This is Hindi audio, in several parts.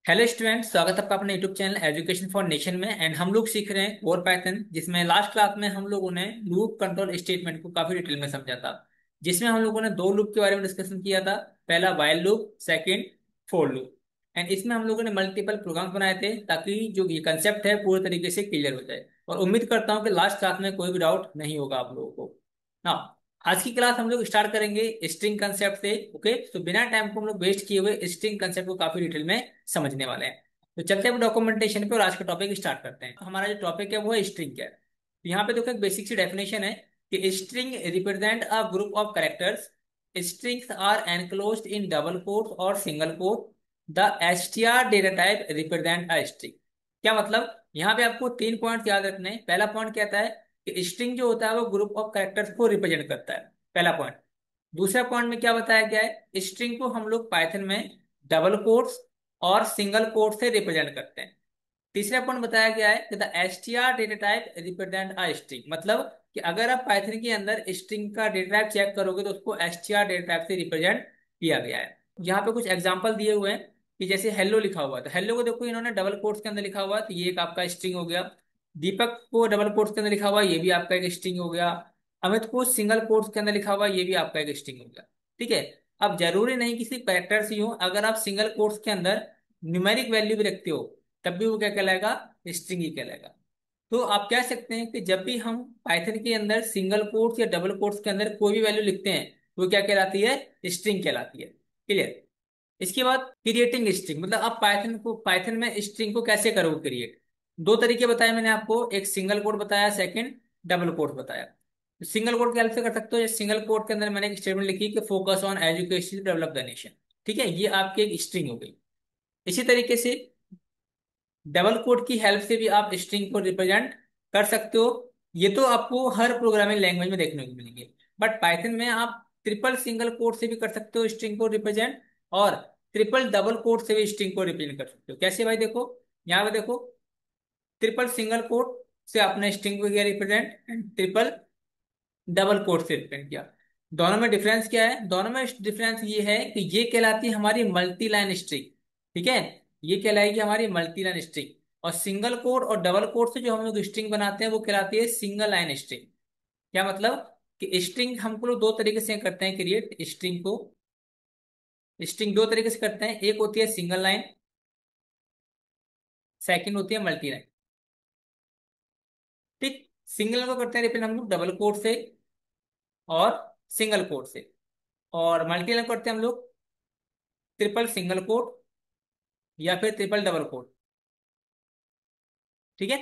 हेलो स्टूडेंट, स्वागत है आपका अपने YouTube channel education for nation में। एंड हम लोग सीख रहे हैं कोर पैटर्न, जिसमें लास्ट क्लास में हम लोगों ने लूप कंट्रोल स्टेटमेंट को काफी डिटेल में समझा था। जिसमें हम लोगों ने दो लूप के बारे में डिस्कशन किया था। पहला while loop, second for loop. And इसमें हम लोगों ने मल्टीपल प्रोग्राम्स बनाए थे ताकि जो ये कंसेप्ट है पूरे तरीके से क्लियर हो जाए। और उम्मीद करता हूँ कि लास्ट क्लास में कोई भी डाउट नहीं होगा आप लोगों को ना। आज की क्लास हम लोग स्टार्ट करेंगे स्ट्रिंग कंसेप्ट से। ओके, तो बिना टाइम को हम लोग वेस्ट किए हुए स्ट्रिंग कंसेप्ट को काफी डिटेल में समझने वाले हैं। तो चलते हैं डॉक्यूमेंटेशन पे और आज का टॉपिक स्टार्ट करते हैं। हमारा जो टॉपिक है वो है स्ट्रिंग क्या है। तो यहाँ पे देखो एक बेसिक सी डेफिनेशन है कि string represent a group of characters. Strings are enclosed in double quotes और single quote. The str data type represent a string. क्या मतलब, यहाँ पे आपको तीन पॉइंट याद रखने हैं। पहला पॉइंट कहता है कि स्ट्रिंग जो होता है वो ग्रुप ऑफ कैरेक्टर्स को रिप्रेजेंट करता है, पहला पॉइंट। दूसरा पॉइंट में क्या बताया गया है, स्ट्रिंग को हम लोग पाइथन में डबल कोट्स और सिंगल कोट से रिप्रेजेंट करते हैं। तीसरा पॉइंट बताया गया है कि the str data type represent a string. मतलब कि अगर आप पाइथन के अंदर स्ट्रिंग का डेटा टाइप चेक करोगे तो उसको str डेटा टाइप से रिप्रेजेंट किया गया है। यहाँ पे कुछ एग्जांपल दिए हुए हैं कि जैसे हेलो लिखा हुआ है, तो हेलो को देखो इन्होंने डबल कोट्स के अंदर लिखा हुआ है, तो ये एक आपका स्ट्रिंग हो गया। दीपक को डबल कोट्स के अंदर लिखा हुआ है, ये भी आपका एक स्ट्रिंग हो गया। अमित को सिंगल कोट्स के अंदर लिखा हुआ है, ये भी आपका एक स्ट्रिंग हो गया। ठीक है। अब जरूरी नहीं कि सिर्फ कैरेक्टर्स ही हो, अगर आप सिंगल कोट्स के अंदर न्यूमेरिक वैल्यू भी रखते हो तब भी वो क्या कहलाएगा, स्ट्रिंग ही कहलाएगा। तो आप कह सकते हैं कि जब भी हम पाइथन के अंदर सिंगल कोट्स या डबल कोट्स के अंदर कोई भी वैल्यू लिखते हैं वो क्या कहलाती है, स्ट्रिंग कहलाती है। क्लियर। इसके बाद क्रिएटिंग स्ट्रिंग, मतलब आप पाइथन में स्ट्रिंग को कैसे करोगे क्रिएट। दो तरीके बताए मैंने आपको, एक सिंगल कोट बताया, सेकंड डबल कोट बताया। तो सिंगल कोट क्या से कर सकते हो, सिंगल कोट के अंदर मैंने एक स्टेटमेंट लिखी कि focus on education develop the nation. ठीक है, ये आपकी एक स्ट्रिंग हो गई। इसी तरीके से डबल कोट की हेल्प से भी आप स्ट्रिंग को रिप्रेजेंट कर सकते हो। ये तो आपको हर प्रोग्रामिंग लैंग्वेज में देखने को मिलेंगे, बट पाइथन में आप ट्रिपल सिंगल कोट से भी कर सकते हो स्ट्रिंग को रिप्रेजेंट, और ट्रिपल डबल कोट से भी स्ट्रिंग को रिप्रेजेंट कर सकते हो। कैसे भाई, देखो यहाँ पे देखो, ट्रिपल सिंगल कोट से आपने स्ट्रिंग को किया represent, and triple double quote से रिप्रेजेंट किया। दोनों में डिफरेंस क्या है, दोनों में डिफरेंस ये है कि ये कहलाती है हमारी मल्टी लाइन स्ट्रिंग। ठीक है, ये कहलाएगी हमारी मल्टी लाइन स्ट्रिंग। और सिंगल कोट और डबल कोट से जो हम लोग स्ट्रिंग बनाते हैं वो कहलाती है सिंगल लाइन स्ट्रिंग। क्या मतलब कि स्ट्रिंग हमको लोग दो तरीके से करते हैं क्रिएट स्ट्रिंग को। स्ट्रिंग दो तरीके से करते हैं, एक होती है सिंगल लाइन, सेकंड होती है मल्टी लाइन। ठीक। सिंगल को करते हैं रिप्रेजेंट हम लोग डबल कोट से और सिंगल कोट से, और मल्टी लाइन करते हैं हम लोग ट्रिपल सिंगल कोट या फिर ट्रिपल डबल कोट। ठीक है,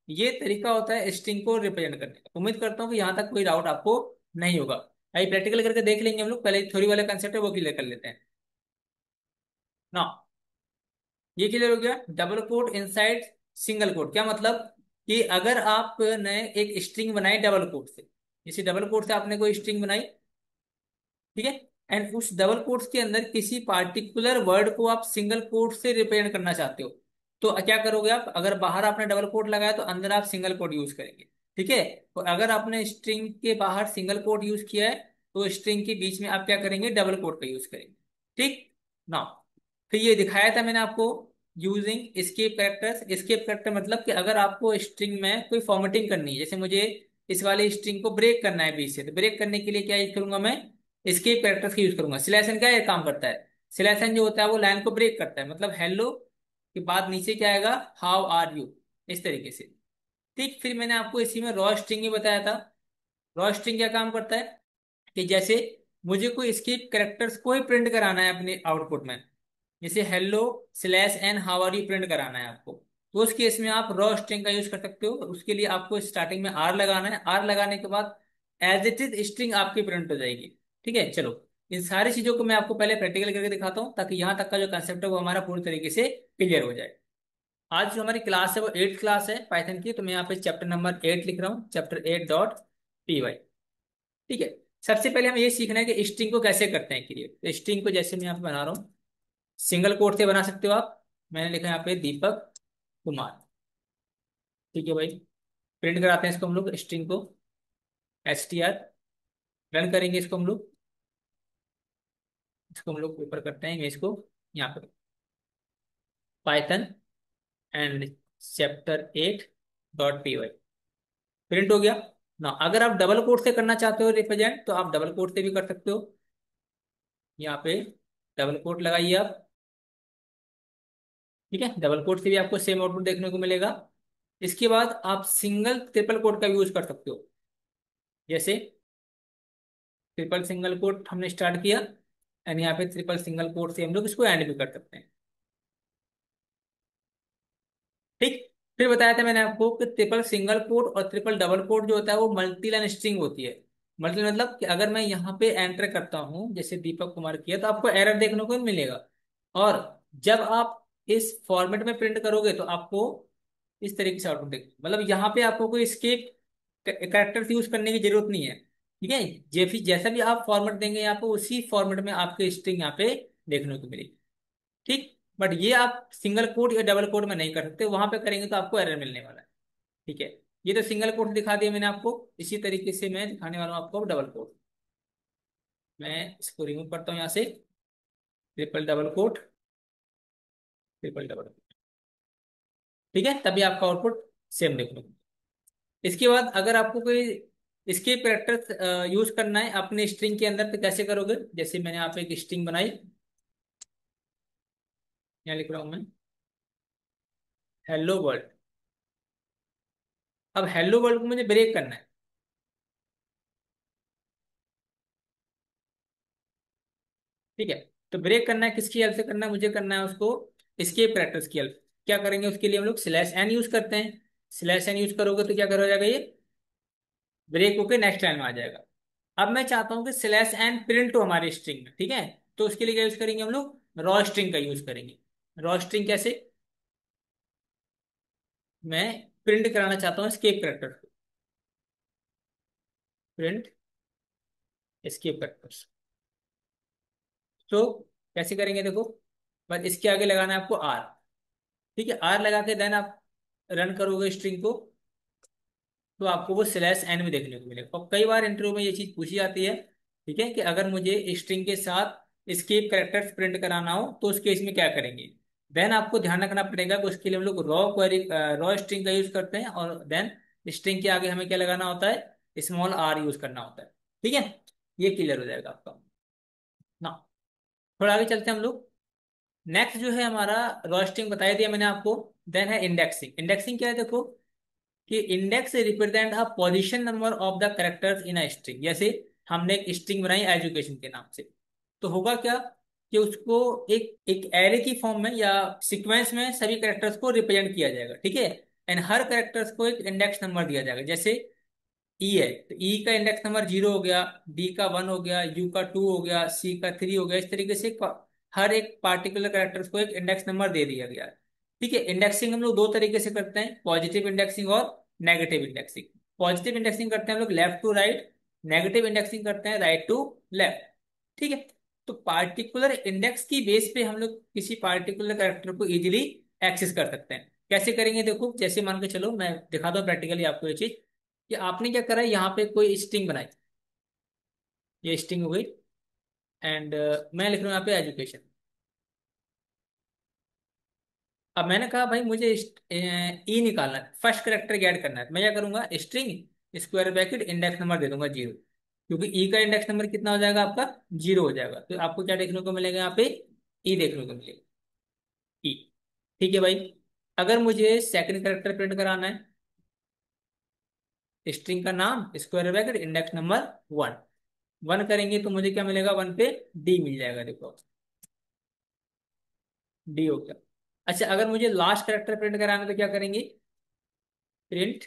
ये तरीका होता है स्ट्रिंग को रिप्रेजेंट करने का। उम्मीद करता हूँ कि यहाँ तक कोई डाउट आपको नहीं होगा। आइए प्रैक्टिकल करके देख लेंगे हम लोग, पहले थ्योरी वाले कंसेप्ट है वो क्लियर कर लेते हैं ना। ये क्लियर हो गया, double quote inside single quote. क्या मतलब कि अगर आपने एक स्ट्रिंग बनाई डबल कोट से, जैसे डबल कोट से आपने कोई स्ट्रिंग बनाई, ठीक है, एंड उस डबल कोट्स के अंदर किसी पार्टिकुलर वर्ड को आप सिंगल कोट से रिप्रेजेंट करना चाहते हो, तो क्या करोगे आप, अगर बाहर आपने डबल कोट लगाया तो अंदर आप सिंगल कोट यूज करेंगे। ठीक है, तो अगर आपने स्ट्रिंग के बाहर सिंगल कोट यूज किया है तो स्ट्रिंग के बीच में आप क्या करेंगे, डबल कोट का यूज करेंगे। ठीक ना। फिर ये दिखाया था मैंने आपको using escape characters. Escape character मतलब कि अगर आपको स्ट्रिंग में कोई फॉर्मेटिंग करनी है, जैसे मुझे इस वाले स्ट्रिंग को ब्रेक करना है बीच से, तो ब्रेक करने के लिए क्या यूज करूंगा मैं, एस्केप कैरेक्टर्स का यूज करूंगा। सिलेक्शन क्या ये काम करता है, सिलेक्शन जो होता है वो लाइन को ब्रेक करता है, मतलब हेलो के बाद नीचे क्या आएगा, हाउ आर यू, इस तरीके से। ठीक, फिर मैंने आपको इसी में रॉ स्ट्रिंग ही बताया था। रॉ स्ट्रिंग क्या काम करता है कि जैसे मुझे कोई स्केप कैरेक्टर्स को ही प्रिंट कराना है अपने आउटपुट में, जैसे hello slash n how are you print कराना है आपको, तो उस केस में आप रॉ स्ट्रिंग का यूज कर सकते हो। उसके लिए आपको स्टार्टिंग में आर लगाना है, आर लगाने के बाद एज इट इज स्ट्रिंग आपकी प्रिंट हो जाएगी। ठीक है, चलो इन सारी चीजों को मैं आपको पहले प्रैक्टिकल करके दिखाता हूँ ताकि यहाँ तक का जो कंसेप्ट है वो हमारा पूरी तरीके से क्लियर हो जाए। आज जो हमारी क्लास है वो 8th क्लास है पाइथन की, तो मैं यहाँ पे चैप्टर नंबर 8 लिख रहा हूँ, चैप्टर 8.py। ठीक है, सबसे पहले हमें ये सीखना है कि स्ट्रिंग को कैसे करते हैं क्रिएट। तो स्ट्रिंग को जैसे मैं यहाँ पे बना रहा हूँ, सिंगल कोट से बना सकते हो आप। मैंने लिखा यहाँ पे दीपक कुमार। ठीक है भाई, प्रिंट कराते हैं इसको हम लोग स्ट्रिंग को, str। रन करेंगे इसको हम लोग, इसको हम लोग ऊपर करते हैं इमेज को यहाँ पे। Python and chapter 8.py print हो गया ना। अगर आप डबल कोट से करना चाहते हो रिप्रेजेंट, तो आप डबल कोट से भी कर सकते हो। यहाँ पे डबल कोट लगाइए आप। ठीक है, डबल कोट से भी आपको सेम आउटपुट देखने को मिलेगा। इसके बाद आप सिंगल ट्रिपल कोट का यूज कर सकते हो। जैसे ट्रिपल सिंगल कोट हमने स्टार्ट किया, एंड यहाँ पे ट्रिपल सिंगल कोट से हम लोग इसको एंड भी कर सकते हैं। ठीक। फिर बताया था मैंने आपको कि ट्रिपल सिंगल कोट और ट्रिपल डबल कोट जो होता है वो मल्टी लाइन स्ट्रिंग होती है। मल्टी मतलब कि अगर मैं यहाँ पे एंटर करता हूँ जैसे दीपक कुमार किया, तो आपको एरर देखने को मिलेगा। और जब आप इस फॉर्मेट में प्रिंट करोगे तो आपको इस तरीके से आउटपुट देखेगा। मतलब यहाँ पे आपको कोई स्केप कैरेक्टर्स यूज करने की जरूरत नहीं है। ठीक है, जैसे जैसा भी आप फॉर्मेट देंगे यहाँ पे, उसी फॉर्मेट में आपके स्ट्रिंग यहाँ पे देखने को मिलेगी। ठीक। बट ये आप सिंगल कोट या डबल कोट में नहीं कर सकते, वहां पे करेंगे तो आपको एरर मिलने वाला है। ठीक है, ये तो सिंगल कोट दिखा दिया मैंने आपको। इसी तरीके से मैं दिखाने वाला हूँ आपको डबल कोट। मैं इसको रिमूव करता हूँ यहाँ से। Triple double quote, triple double quote. ठीक है, तभी आपका आउटपुट सेम देखने को। इसके बाद अगर आपको कोई इसके कैरेक्टर यूज करना है अपने स्ट्रिंग के अंदर, तो कैसे करोगे? जैसे मैंने यहाँ पे एक स्ट्रिंग बनाई, यहाँ लिख रहा हूँ मैं हेलो वर्ल्ड। अब हेलो वर्ल्ड को मुझे ब्रेक करना है। ठीक है, तो ब्रेक करना है किसकी हेल्प से करना है? मुझे करना है उसको एस्केप कैरेक्टर्स की हेल्प। क्या करेंगे उसके लिए? हम लोग स्लैश एन यूज करते हैं। स्लैश एन यूज करोगे तो क्या करो जाएगा, ये ब्रेक होके नेक्स्ट लाइन में आ जाएगा। अब मैं चाहता हूँ कि स्लैश एन प्रिंट हो हमारे स्ट्रिंग में। ठीक है, तो उसके लिए क्या यूज करेंगे हम लोग? रॉ स्ट्रिंग का यूज करेंगे। रॉ स्ट्रिंग कैसे? मैं प्रिंट कराना चाहता हूँ एस्केप कैरेक्टर को। Print escape characters. तो कैसे करेंगे देखो, बस इसके आगे लगाना है आपको आर। ठीक है, आर लगा के देन आप रन करोगे स्ट्रिंग को, तो आपको वो स्लैश एन में देखने को मिलेगा। और कई बार इंटरव्यू में ये चीज पूछी जाती है। ठीक है, कि अगर मुझे स्ट्रिंग के साथ एस्केप कैरेक्टर्स प्रिंट कराना हो तो उस केस में क्या करेंगे? देन आपको ध्यान रखना पड़ेगा कि उसके लिए हम लोग रॉ क्वेरी, रॉ स्ट्रिंग का यूज करते हैं, और देन स्ट्रिंग के आगे हमें क्या लगाना होता है? स्मॉल आर यूज करना होता है। ठीक है, ये क्लियर हो जाएगा आपका ना। थोड़ा आगे चलते हैं हम लोग। नेक्स्ट जो है हमारा, रॉ स्ट्रिंग बता दिया मैंने आपको। देन है इंडेक्सिंग। इंडेक्सिंग क्या है देखो, कि index represent a position number of the characters in a string. जैसे हमने एक स्ट्रिंग बनाई एजुकेशन के नाम से, तो होगा क्या कि उसको एक एक एरे की फॉर्म में या सीक्वेंस में सभी कैरेक्टर्स को रिप्रेजेंट किया जाएगा। ठीक है, एंड हर कैरेक्टर्स को एक इंडेक्स नंबर दिया जाएगा। जैसे ई है तो ई का इंडेक्स नंबर 0 हो गया, डी का 1 हो गया, यू का 2 हो गया, सी का 3 हो गया। इस तरीके से हर एक पार्टिकुलर कैरेक्टर्स को एक इंडेक्स नंबर दे दिया गया है। ठीक है, इंडेक्सिंग हम लोग दो तरीके से करते हैं, पॉजिटिव इंडेक्सिंग और नेगेटिव इंडेक्सिंग। पॉजिटिव इंडेक्सिंग करते हैं हम लोग left to right, negative indexing करते हैं राइट टू लेफ्ट। ठीक है, तो पार्टिकुलर इंडेक्स की बेस पे हम लोग किसी पार्टिकुलर कैरेक्टर को इजीली एक्सेस कर सकते हैं। कैसे करेंगे देखो, जैसे मान के चलो मैं दिखाता हूँ प्रैक्टिकली आपको ये चीज, कि आपने क्या करा है, यहाँ पे कोई स्ट्रिंग बनाई, ये स्ट्रिंग हो गई। एंड मैं लिख रहा हूँ यहाँ पे एजुकेशन। अब मैंने कहा भाई मुझे ई निकालना है, फर्स्ट करेक्टर ऐड करना है, तो मैं क्या करूंगा? String square bracket index number दे दूंगा 0। क्योंकि ई का इंडेक्स नंबर कितना हो जाएगा आपका? 0 हो जाएगा। तो आपको क्या देखने को मिलेगा यहाँ पे? ई देखने को मिलेगा, ई। ठीक है भाई, अगर मुझे सेकंड करेक्टर प्रिंट कराना है, स्ट्रिंग का नाम स्क्वायर ब्रैकेट इंडेक्स नंबर 1। 1 करेंगे तो मुझे क्या मिलेगा? 1 पे डी मिल जाएगा, देखो डी हो गया। अच्छा, अगर मुझे लास्ट करेक्टर प्रिंट कराना है तो क्या करेंगे? Print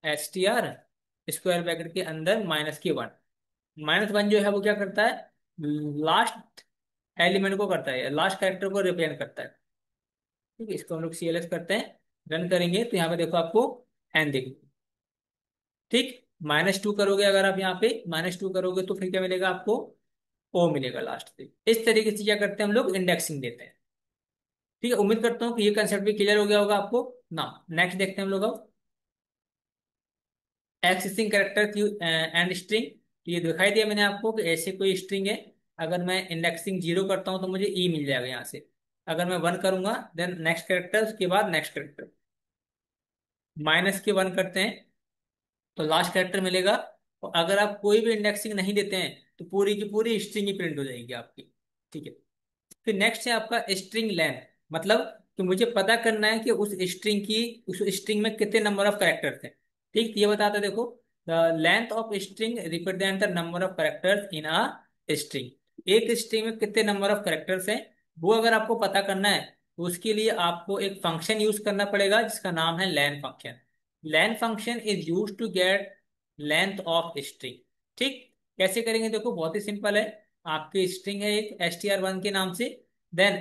S T R square bracket के अंदर -1। -1 जो है वो क्या करता है? लास्ट एलिमेंट को करता है, लास्ट कैरेक्टर को रिप्रेजेंट करता है। ठीक है, इसको हम लोग CLS करते हैं, रन करेंगे तो यहाँ पे देखो आपको एन देखो। ठीक, -2 करोगे, अगर आप यहाँ पे -2 करोगे तो फिर क्या मिलेगा आपको? ओ मिलेगा लास्ट पे। इस तरीके से क्या करते हैं हम लोग? इंडेक्सिंग देते हैं। ठीक है, उम्मीद करता हूँ कि ये कंसेप्ट भी क्लियर हो गया होगा आपको ना। नेक्स्ट देखते हैं हम लोग अब एक्सेसिंग कैरेक्टर एंड स्ट्रिंग। ये दिखाई दिया मैंने आपको कि ऐसे कोई स्ट्रिंग है, अगर मैं इंडेक्सिंग 0 करता हूँ तो मुझे ई मिल जाएगा यहाँ से। अगर मैं 1 करूंगा देन नेक्स्ट कैरेक्टर, उसके बाद नेक्स्ट कैरेक्टर, माइनस के 1 करते हैं तो लास्ट कैरेक्टर मिलेगा। और अगर आप कोई भी इंडेक्सिंग नहीं देते हैं तो पूरी की पूरी स्ट्रिंग ही प्रिंट हो जाएगी आपकी। ठीक है। फिर नेक्स्ट है आपका स्ट्रिंग लेंथ, मतलब कि मुझे पता करना है कि उस स्ट्रिंग में कितने नंबर ऑफ कैरेक्टर्स हैं। ठीक, तो ये बताता है देखो, the length of string represent the number of characters in a string. एक स्ट्रिंग में कितने नंबर ऑफ कैरेक्टर्स हैं, वो अगर आपको पता करना है तो उसके लिए आपको एक फंक्शन यूज करना पड़ेगा जिसका नाम है len function. Len function is use to get length of string. ठीक, कैसे करेंगे देखो, बहुत ही सिंपल है। आपकी स्ट्रिंग है एक str1 के नाम से, देन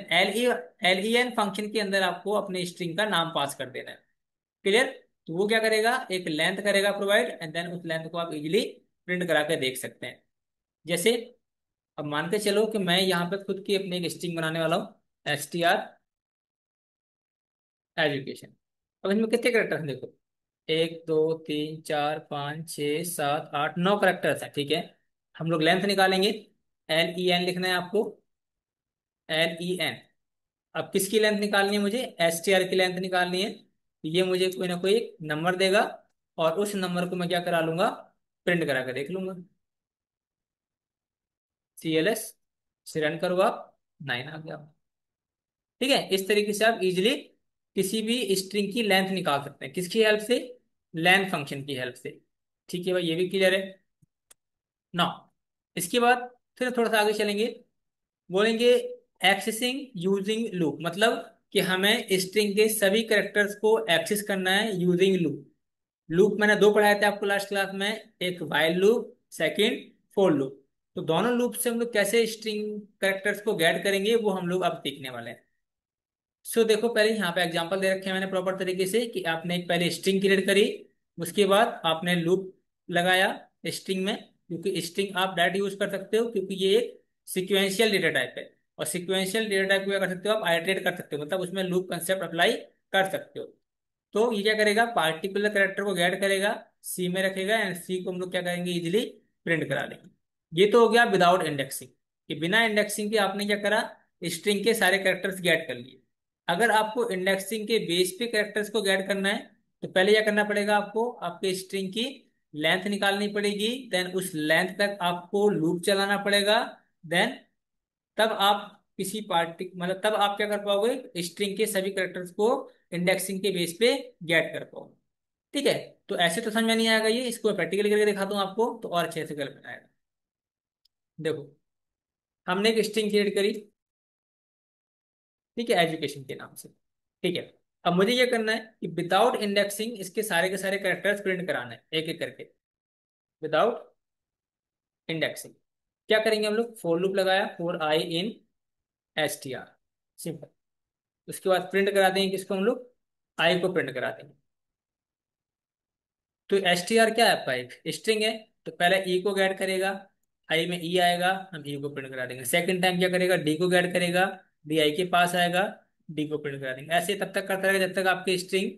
len फंक्शन के अंदर आपको अपने स्ट्रिंग का नाम पास कर देना है। क्लियर? तो वो क्या करेगा, एक लेंथ करेगा प्रोवाइड, एंड देन उस लेंथ को आप इजीली प्रिंट करा के देख सकते हैं। जैसे अब मान के चलो कि मैं यहाँ पे खुद की अपनी एक स्ट्रिंग बनाने वाला हूँ, str एजुकेशन। अब इसमें कितने करेक्टर हैं देखो, 1 2 3 4 5 6 7 8 9 करेक्टर्स हैं। ठीक है, हम लोग लेंथ निकालेंगे। len लिखना है आपको, len। अब किसकी लेंथ निकालनी है मुझे, str की लेंथ निकालनी है। तो ये मुझे कोई ना कोई एक नंबर देगा, और उस नंबर को मैं क्या करा लूंगा, प्रिंट करा के देख लूंगा। cls से रन करो आप, 9 आ गया। ठीक है, इस तरीके से आप इजिली किसी भी स्ट्रिंग की लेंथ निकाल सकते हैं, किसकी हेल्प से, लेंथ फंक्शन की हेल्प से। ठीक है भाई, ये भी क्लियर है ना। इसके बाद फिर थोड़ा सा आगे चलेंगे, बोलेंगे एक्सेसिंग यूजिंग लूप, मतलब कि हमें स्ट्रिंग के सभी कैरेक्टर्स को एक्सेस करना है यूजिंग लूप। लूप मैंने दो पढ़ाए थे आपको लास्ट क्लास में, एक while loop, second for loop. तो दोनों लूप से हम लोग कैसे स्ट्रिंग कैरेक्टर्स को गेट करेंगे वो हम लोग अब सीखने वाले हैं। सो देखो, पहले यहाँ पे एग्जांपल दे रखे हैं मैंने प्रॉपर तरीके से, कि आपने एक पहले स्ट्रिंग क्रिएट करी, उसके बाद आपने लूप लगाया स्ट्रिंग में, क्योंकि स्ट्रिंग आप डायरेक्ट यूज कर सकते हो क्योंकि ये एक सिक्वेंशियल डेटा टाइप है। और सिक्वेंशियल डेटा टाइप को क्या कर सकते हो आप, आइटरेट कर सकते हो, मतलब उसमें लूप कंसेप्ट अप्लाई कर सकते हो। तो ये क्या करेगा, पार्टिकुलर कैरेक्टर को गेट करेगा, सी में रखेगा, एंड सी को हम लोग क्या करेंगे, इजिली प्रिंट करा लेंगे। ये तो हो गया विदाउट इंडेक्सिंग, कि बिना इंडेक्सिंग के आपने क्या करा, स्ट्रिंग के सारे कैरेक्टर्स गेट कर लिए। अगर आपको इंडेक्सिंग के बेस पे कैरेक्टर्स को गेट करना है तो पहले क्या करना पड़ेगा, आपको आपके स्ट्रिंग की लेंथ निकालनी पड़ेगी, देन उस लेंथ तक आपको लूप चलाना पड़ेगा। देन तब आप किसी पार्टी मतलब तब आप क्या कर पाओगे, स्ट्रिंग के सभी कैरेक्टर्स को इंडेक्सिंग के बेस पे गेट कर पाओगे। ठीक है, तो ऐसे तो समझ में नहीं आएगा, ये इसको प्रैक्टिकली करके दिखाता हूँ आपको तो और अच्छे से कर में आएगा। देखो, हमने एक स्ट्रिंग क्रिएट करी, ठीक है, एजुकेशन के नाम से। ठीक है, अब मुझे ये करना है कि विदाउट इंडेक्सिंग इसके सारे के सारे कैरेक्टर्स प्रिंट कराना है एक एक करके, विदाउट इंडेक्सिंग। क्या करेंगे हम लोग, फोर लूप लगाया, फोर आई इन str, सिंपल। उसके बाद प्रिंट करा देंगे किसको, हम लोग आई को प्रिंट करा देंगे। तो str क्या है आपका, एक स्ट्रिंग है, तो पहले ई को गेट करेगा, आई में ई आएगा, हम ई को प्रिंट करा देंगे। सेकंड टाइम क्या करेगा, डी को गेट करेगा, डी आई के पास आएगा, डी को प्रिंट करा देंगे। ऐसे तब तक करता रहेगा जब तक आपकी स्ट्रिंग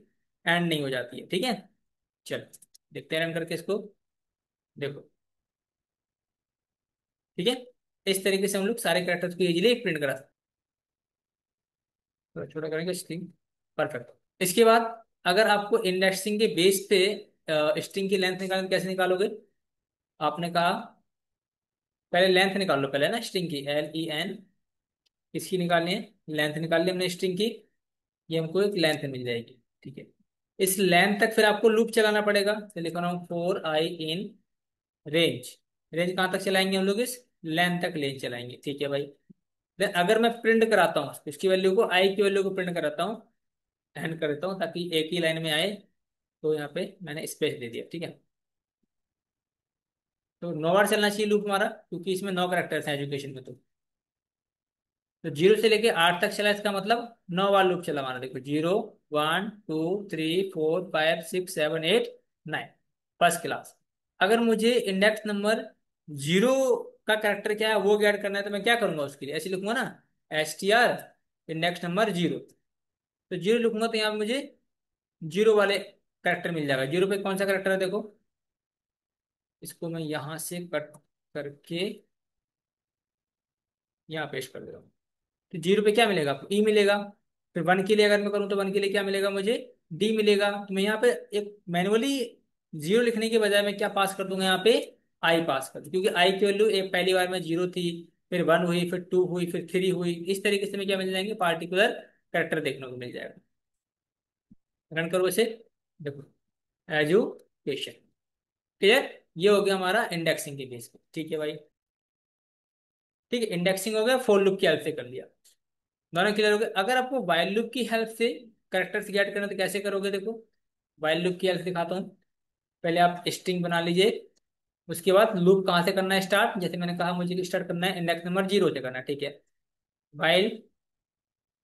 एंड नहीं हो जाती है। ठीक है, चलो देखते हैं रन करके इसको। देखो, ठीक है, इस तरीके से हम लोग सारे कैरेक्टर्स को इजीली प्रिंट करा सकते हैं। छोटा करेंगे स्ट्रिंग, परफेक्ट। इसके बाद अगर आपको इंडेक्सिंग के बेस पे स्ट्रिंग की लेंथ निकालनी, कैसे निकालोगे, आपने कहा पहले लेंथ निकाल लो, पहले ना स्ट्रिंग की len, किसकी निकालनी है, लेंथ निकाल ली हमने स्ट्रिंग की, ये हमको एक लेंथ मिल जाएगी। ठीक है, इस लेंथ तक फिर आपको लूप चलाना पड़ेगा, तो लिख रहा हूँ four I in range. Range कहाँ तक चलाएंगे हम लोग, इस लेंथ तक रेंज चलाएंगे। ठीक है भाई, देन अगर मैं प्रिंट कराता हूँ इसकी वैल्यू को, आई की वैल्यू को प्रिंट कराता हूँ, एंड कर देता हूँ ताकि एक ही लाइन में आए, तो यहाँ पे मैंने स्पेस दे दिया। ठीक है, तो 9 बार चलना चाहिए लूप हमारा, क्योंकि इसमें 9 करेक्टर्स हैं एजुकेशन में। तो 0 से लेके 8 तक चला, इसका मतलब 9 बार लूप चला हमारा। देखो, 0 1 2 3 4 5 6 7 8 9, फर्स्ट क्लास। अगर मुझे इंडेक्स नंबर 0 का करेक्टर क्या है वो ऐड करना है, तो मैं क्या करूंगा, उसके लिए ऐसे लिखूंगा ना, str इंडेक्स नंबर 0। तो 0 लिखूंगा तो यहाँ पे मुझे 0 वाले करेक्टर मिल जाएगा। 0 पे कौन सा करेक्टर है देखो, इसको मैं यहाँ से कट करके यहाँ पेस्ट कर दे रहा हूँ। तो 0 पे क्या मिलेगा आपको, ई मिलेगा। फिर 1 के लिए अगर मैं करूँ तो 1 के लिए क्या मिलेगा मुझे, डी मिलेगा। तो मैं यहाँ पे एक मैनुअली 0 लिखने के बजाय मैं क्या पास कर दूंगा यहाँ पे, आई पास कर दूँ, क्योंकि आई की वैल्यू एक पहली बार में 0 थी, फिर 1 हुई, फिर 2 हुई, फिर 3 हुई। इस तरीके से मैं क्या मिल जाएंगे, पार्टिकुलर कैरेक्टर देखने को मिल जाएगा। रन करो इसे, देखो, एजुकेशन। क्लियर। ये हो गया हमारा इंडेक्सिंग के बेस पे। ठीक है भाई। ठीक है, इंडेक्सिंग हो गया, फॉर लूप की हेल्प से कर लिया। दोनों क्लियर हो गए। अगर आपको वाइल लूप की हेल्प से कैरेक्टर्स गेट करना तो कैसे करोगे, देखो, वाइल लूप की हेल्प दिखाता हूँ। पहले आप स्ट्रिंग बना लीजिए। उसके बाद लूप कहाँ से करना है स्टार्ट, जैसे मैंने कहा मुझे स्टार्ट करना है इंडेक्स नंबर 0 से करना है। ठीक है, वाइल,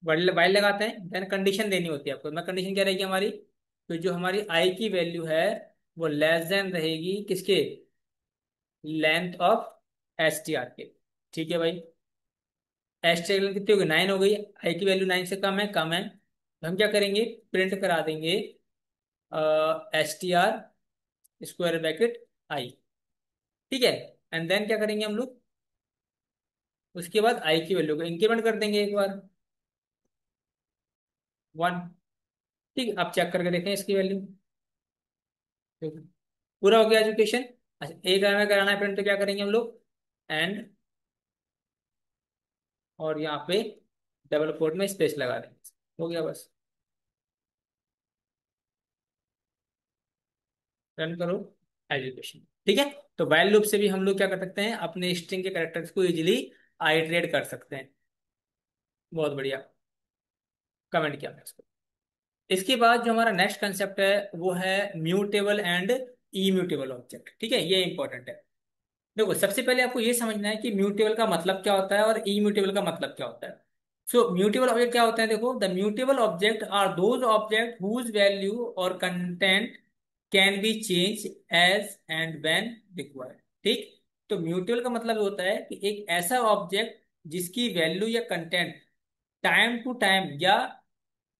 वाइल वाइल लगाते हैं, देन कंडीशन देनी होती है आपको। मैं कंडीशन क्या रहेगी हमारी, तो जो हमारी आई की वैल्यू है वो लेस देन रहेगी किसके, length of S T are के। ठीक है भाई। एस टी आर कितनी हो गई, 9 हो गई। आई की वैल्यू 9 से कम है, कम है, तो हम क्या करेंगे, प्रिंट करा देंगे S T R square bracket I. ठीक है। एंड देन क्या करेंगे हम लोग, उसके बाद आई की वैल्यू को इंक्रीमेंट कर देंगे एक बार, 1। ठीक है, आप चेक करके देखें इसकी वैल्यू। पूरा हो गया एजुकेशन। अच्छा, एक हमें कराना है प्रिंट, तो क्या करेंगे हम लोग, एंड, और यहाँ पे डबल कोट में स्पेस लगा देंगे, हो गया बस। रन करो एजुकेशन। ठीक है। तो while लूप से भी हम लोग क्या कर सकते हैं, अपने स्ट्रिंग के कैरेक्टर्स को इजीली आइटरेट कर सकते हैं। बहुत बढ़िया, कमेंट किया मैंने इसको। इसके बाद जो हमारा नेक्स्ट कंसेप्ट है वो है म्यूटेबल एंड इम्यूटेबल ऑब्जेक्ट। ठीक है, ये इंपॉर्टेंट है। देखो, सबसे पहले आपको ये समझना है कि म्यूटेबल का मतलब क्या होता है और इम्यूटेबल का मतलब क्या होता है। सो म्यूटेबल ऑब्जेक्ट क्या होता है, देखो, the mutable object are those object whose value और content can be change as and when required. ठीक। तो म्यूटेबल का मतलब होता है कि एक ऐसा ऑब्जेक्ट जिसकी वैल्यू या कंटेंट टाइम टू टाइम या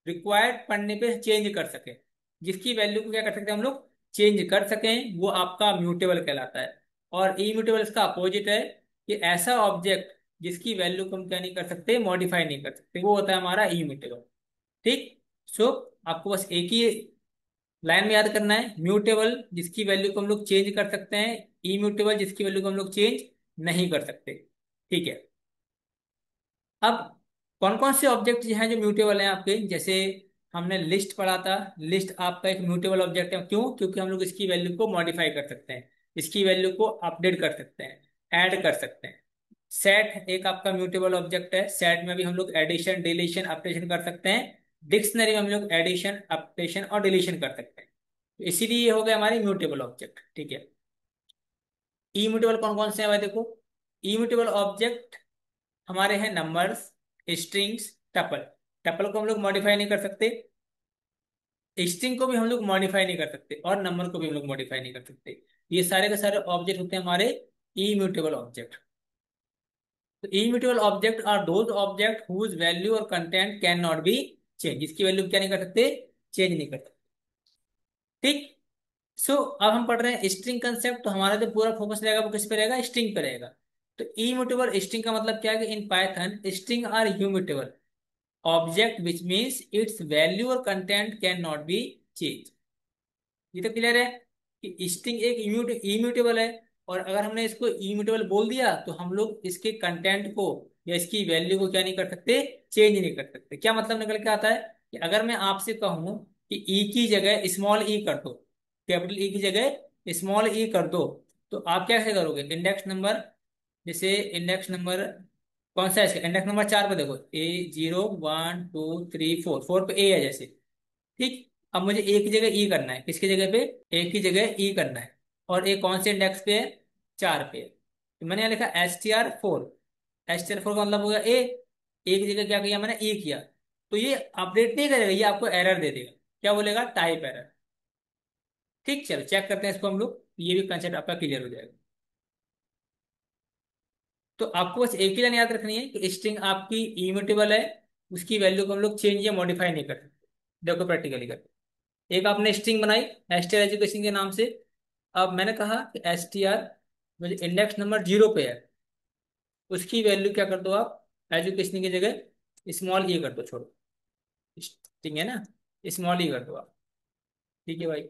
रिक्वायर्ड पढ़ने पे चेंज कर सके, जिसकी वैल्यू को क्या कर सकते हैं हम लोग, चेंज कर सकें, वो आपका म्यूटेबल कहलाता है। और इम्यूटेबल इसका अपोजिट है, कि ऐसा ऑब्जेक्ट जिसकी वैल्यू को हम क्या नहीं कर सकते, मॉडिफाई नहीं कर सकते, वो होता है हमारा इम्यूटेबल। ठीक। सो आपको बस एक ही लाइन में याद करना है, म्यूटेबल जिसकी वैल्यू को हम लोग चेंज कर सकते हैं, इम्यूटेबल जिसकी वैल्यू को हम लोग चेंज नहीं कर सकते। ठीक है। अब कौन कौन से ऑब्जेक्ट हैं जो म्यूटेबल हैं आपके, जैसे हमने लिस्ट पढ़ा था। लिस्ट आपका एक म्यूटेबल ऑब्जेक्ट है, क्यों, क्योंकि हम लोग इसकी वैल्यू को मॉडिफाई कर सकते हैं, इसकी वैल्यू को अपडेट कर सकते हैं, ऐड कर सकते हैं। सेट एक आपका म्यूटेबल ऑब्जेक्ट है, सेट में भी हम लोग एडिशन डिलीशन अपडेशन कर सकते हैं। डिक्शनरी में हम लोग एडिशन अपडेशन और डिलीशन कर सकते हैं। तो इसीलिए ये हो गया हमारी म्यूटेबल ऑब्जेक्ट। ठीक है। इम्यूटेबल कौन कौन से हैं भाई, देखो, इम्यूटेबल ऑब्जेक्ट हमारे हैं नंबर्स, स्ट्रिंग्स, टपल। टपल को हम लोग मॉडिफाई नहीं कर सकते, स्ट्रिंग को भी हम लोग मॉडिफाई नहीं कर सकते, और नंबर को भी हम लोग मॉडिफाई नहीं कर सकते। ये सारे के सारे ऑब्जेक्ट होते हैं हमारे इम्यूटेबल ऑब्जेक्ट। तो immutable object are those object whose value और content can not be change, इसकी वैल्यू क्या नहीं कर सकते, चेंज नहीं कर सकते। ठीक। सो अब हम पढ़ रहे हैं स्ट्रिंग कंसेप्ट, तो हमारा जो पूरा फोकस रहेगा वो किस पे रहेगा, स्ट्रिंग पे रहेगा। तो इम्यूटेबल स्ट्रिंग का मतलब क्या है कि in Python string are immutable object which means its value और content can not be change. ये तो क्लियर है कि स्ट्रिंग एक इम्यूटेबल है, और अगर हमने इसको इम्यूटेबल बोल दिया तो हम लोग इसके कंटेंट को या इसकी वैल्यू को क्या नहीं कर सकते, चेंज नहीं कर सकते। क्या मतलब निकल के आता है, कि अगर मैं आपसे कहूं कि ई की जगह स्मॉल ई कर दो, कैपिटल ई की जगह स्मॉल ई कर दो, तो आप कैसे करोगे, इंडेक्स नंबर, जैसे इंडेक्स नंबर कौन सा है इसका, इंडेक्स नंबर 4 पे देखो, A 0 1 2 3 4, 4 पे ए है जैसे। ठीक। अब मुझे ए की जगह ई करना है, किसकी जगह पे, ए की जगह ई करना है, और ए कौन से इंडेक्स पे है, 4 पे है। तो मैंने यहाँ लिखा STR 4। STR 4 का मतलब हो गया ए की जगह क्या किया मैंने, ई किया। तो ये अपडेट नहीं करेगा, ये आपको एरर दे देगा, क्या बोलेगा, टाइप एरर। ठीक, चलो चेक करते हैं इसको हम लोग, ये भी कंसेप्ट आपका क्लियर हो जाएगा। तो आपको बस एक ही लाइन याद रखनी है कि स्ट्रिंग आपकी इम्यूटेबल है, उसकी वैल्यू को हम लोग चेंज या मॉडिफाई नहीं कर सकते। देखो प्रैक्टिकली कर, एक आपने स्ट्रिंग बनाई STR एजुकेशन के नाम से। अब मैंने कहा कि STR मुझे इंडेक्स नंबर 0 पे है, उसकी वैल्यू क्या कर दो आप, एजुकेशन की जगह स्मॉल ई कर दो, छोड़ो, स्ट्रिंग है ना, स्मॉल ई कर दो आप। ठीक है भाई।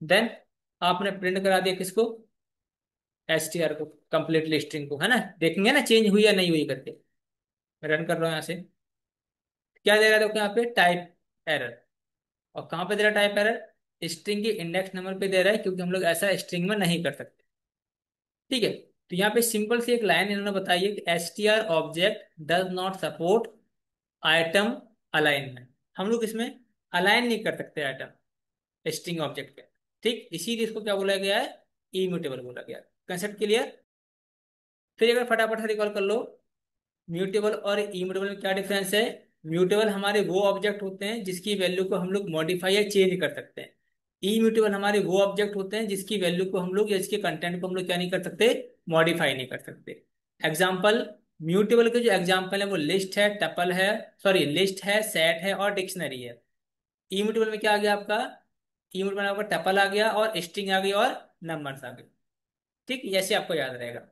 देन आपने प्रिंट करा दिया किसको, STR को, कंप्लीटली स्ट्रिंग को, है ना। देखेंगे ना चेंज हुई या नहीं हुई करके। रन कर रहा हूँ यहाँ से। क्या दे रहा है देखो यहाँ पे, टाइप एरर। और कहाँ पे दे रहा है टाइप एरर, स्ट्रिंग के इंडेक्स नंबर पे दे रहा है, क्योंकि हम लोग ऐसा स्ट्रिंग में नहीं कर सकते। ठीक है। तो यहाँ पे सिंपल सी एक लाइन इन्होंने बताई है कि STR object does not support item alignment. हम लोग इसमें अलाइन नहीं कर सकते आइटम स्ट्रिंग ऑब्जेक्ट के। ठीक, इसीलिए इसको क्या बोला गया है, इम्यूटेबल बोला गया है। Concept clear. फिर एक बार फटाफट से रिकॉल कर लो, म्यूटेबल और इम्यूटेबल में क्या डिफरेंस है। म्यूटेबल हमारे वो ऑब्जेक्ट होते हैं जिसकी वैल्यू को हम लोग मॉडिफाई या चेंज कर सकते हैं। इम्यूटेबल हमारे वो ऑब्जेक्ट होते हैं जिसकी वैल्यू को हम लोग या इसके कंटेंट को हम लोग क्या नहीं कर सकते, मॉडिफाई नहीं कर सकते। एग्जाम्पल, म्यूटेबल के जो एग्जाम्पल है वो लिस्ट है, टपल है, सॉरी लिस्ट है, सेट है और डिक्शनरी है। इम्यूटेबल में क्या आ गया आपका, इम्यूटेबल में आपका टपल आ गया और स्ट्रिंग आ गई और नंबर्स आ गए। ठीक, ऐसे आपको याद रहेगा।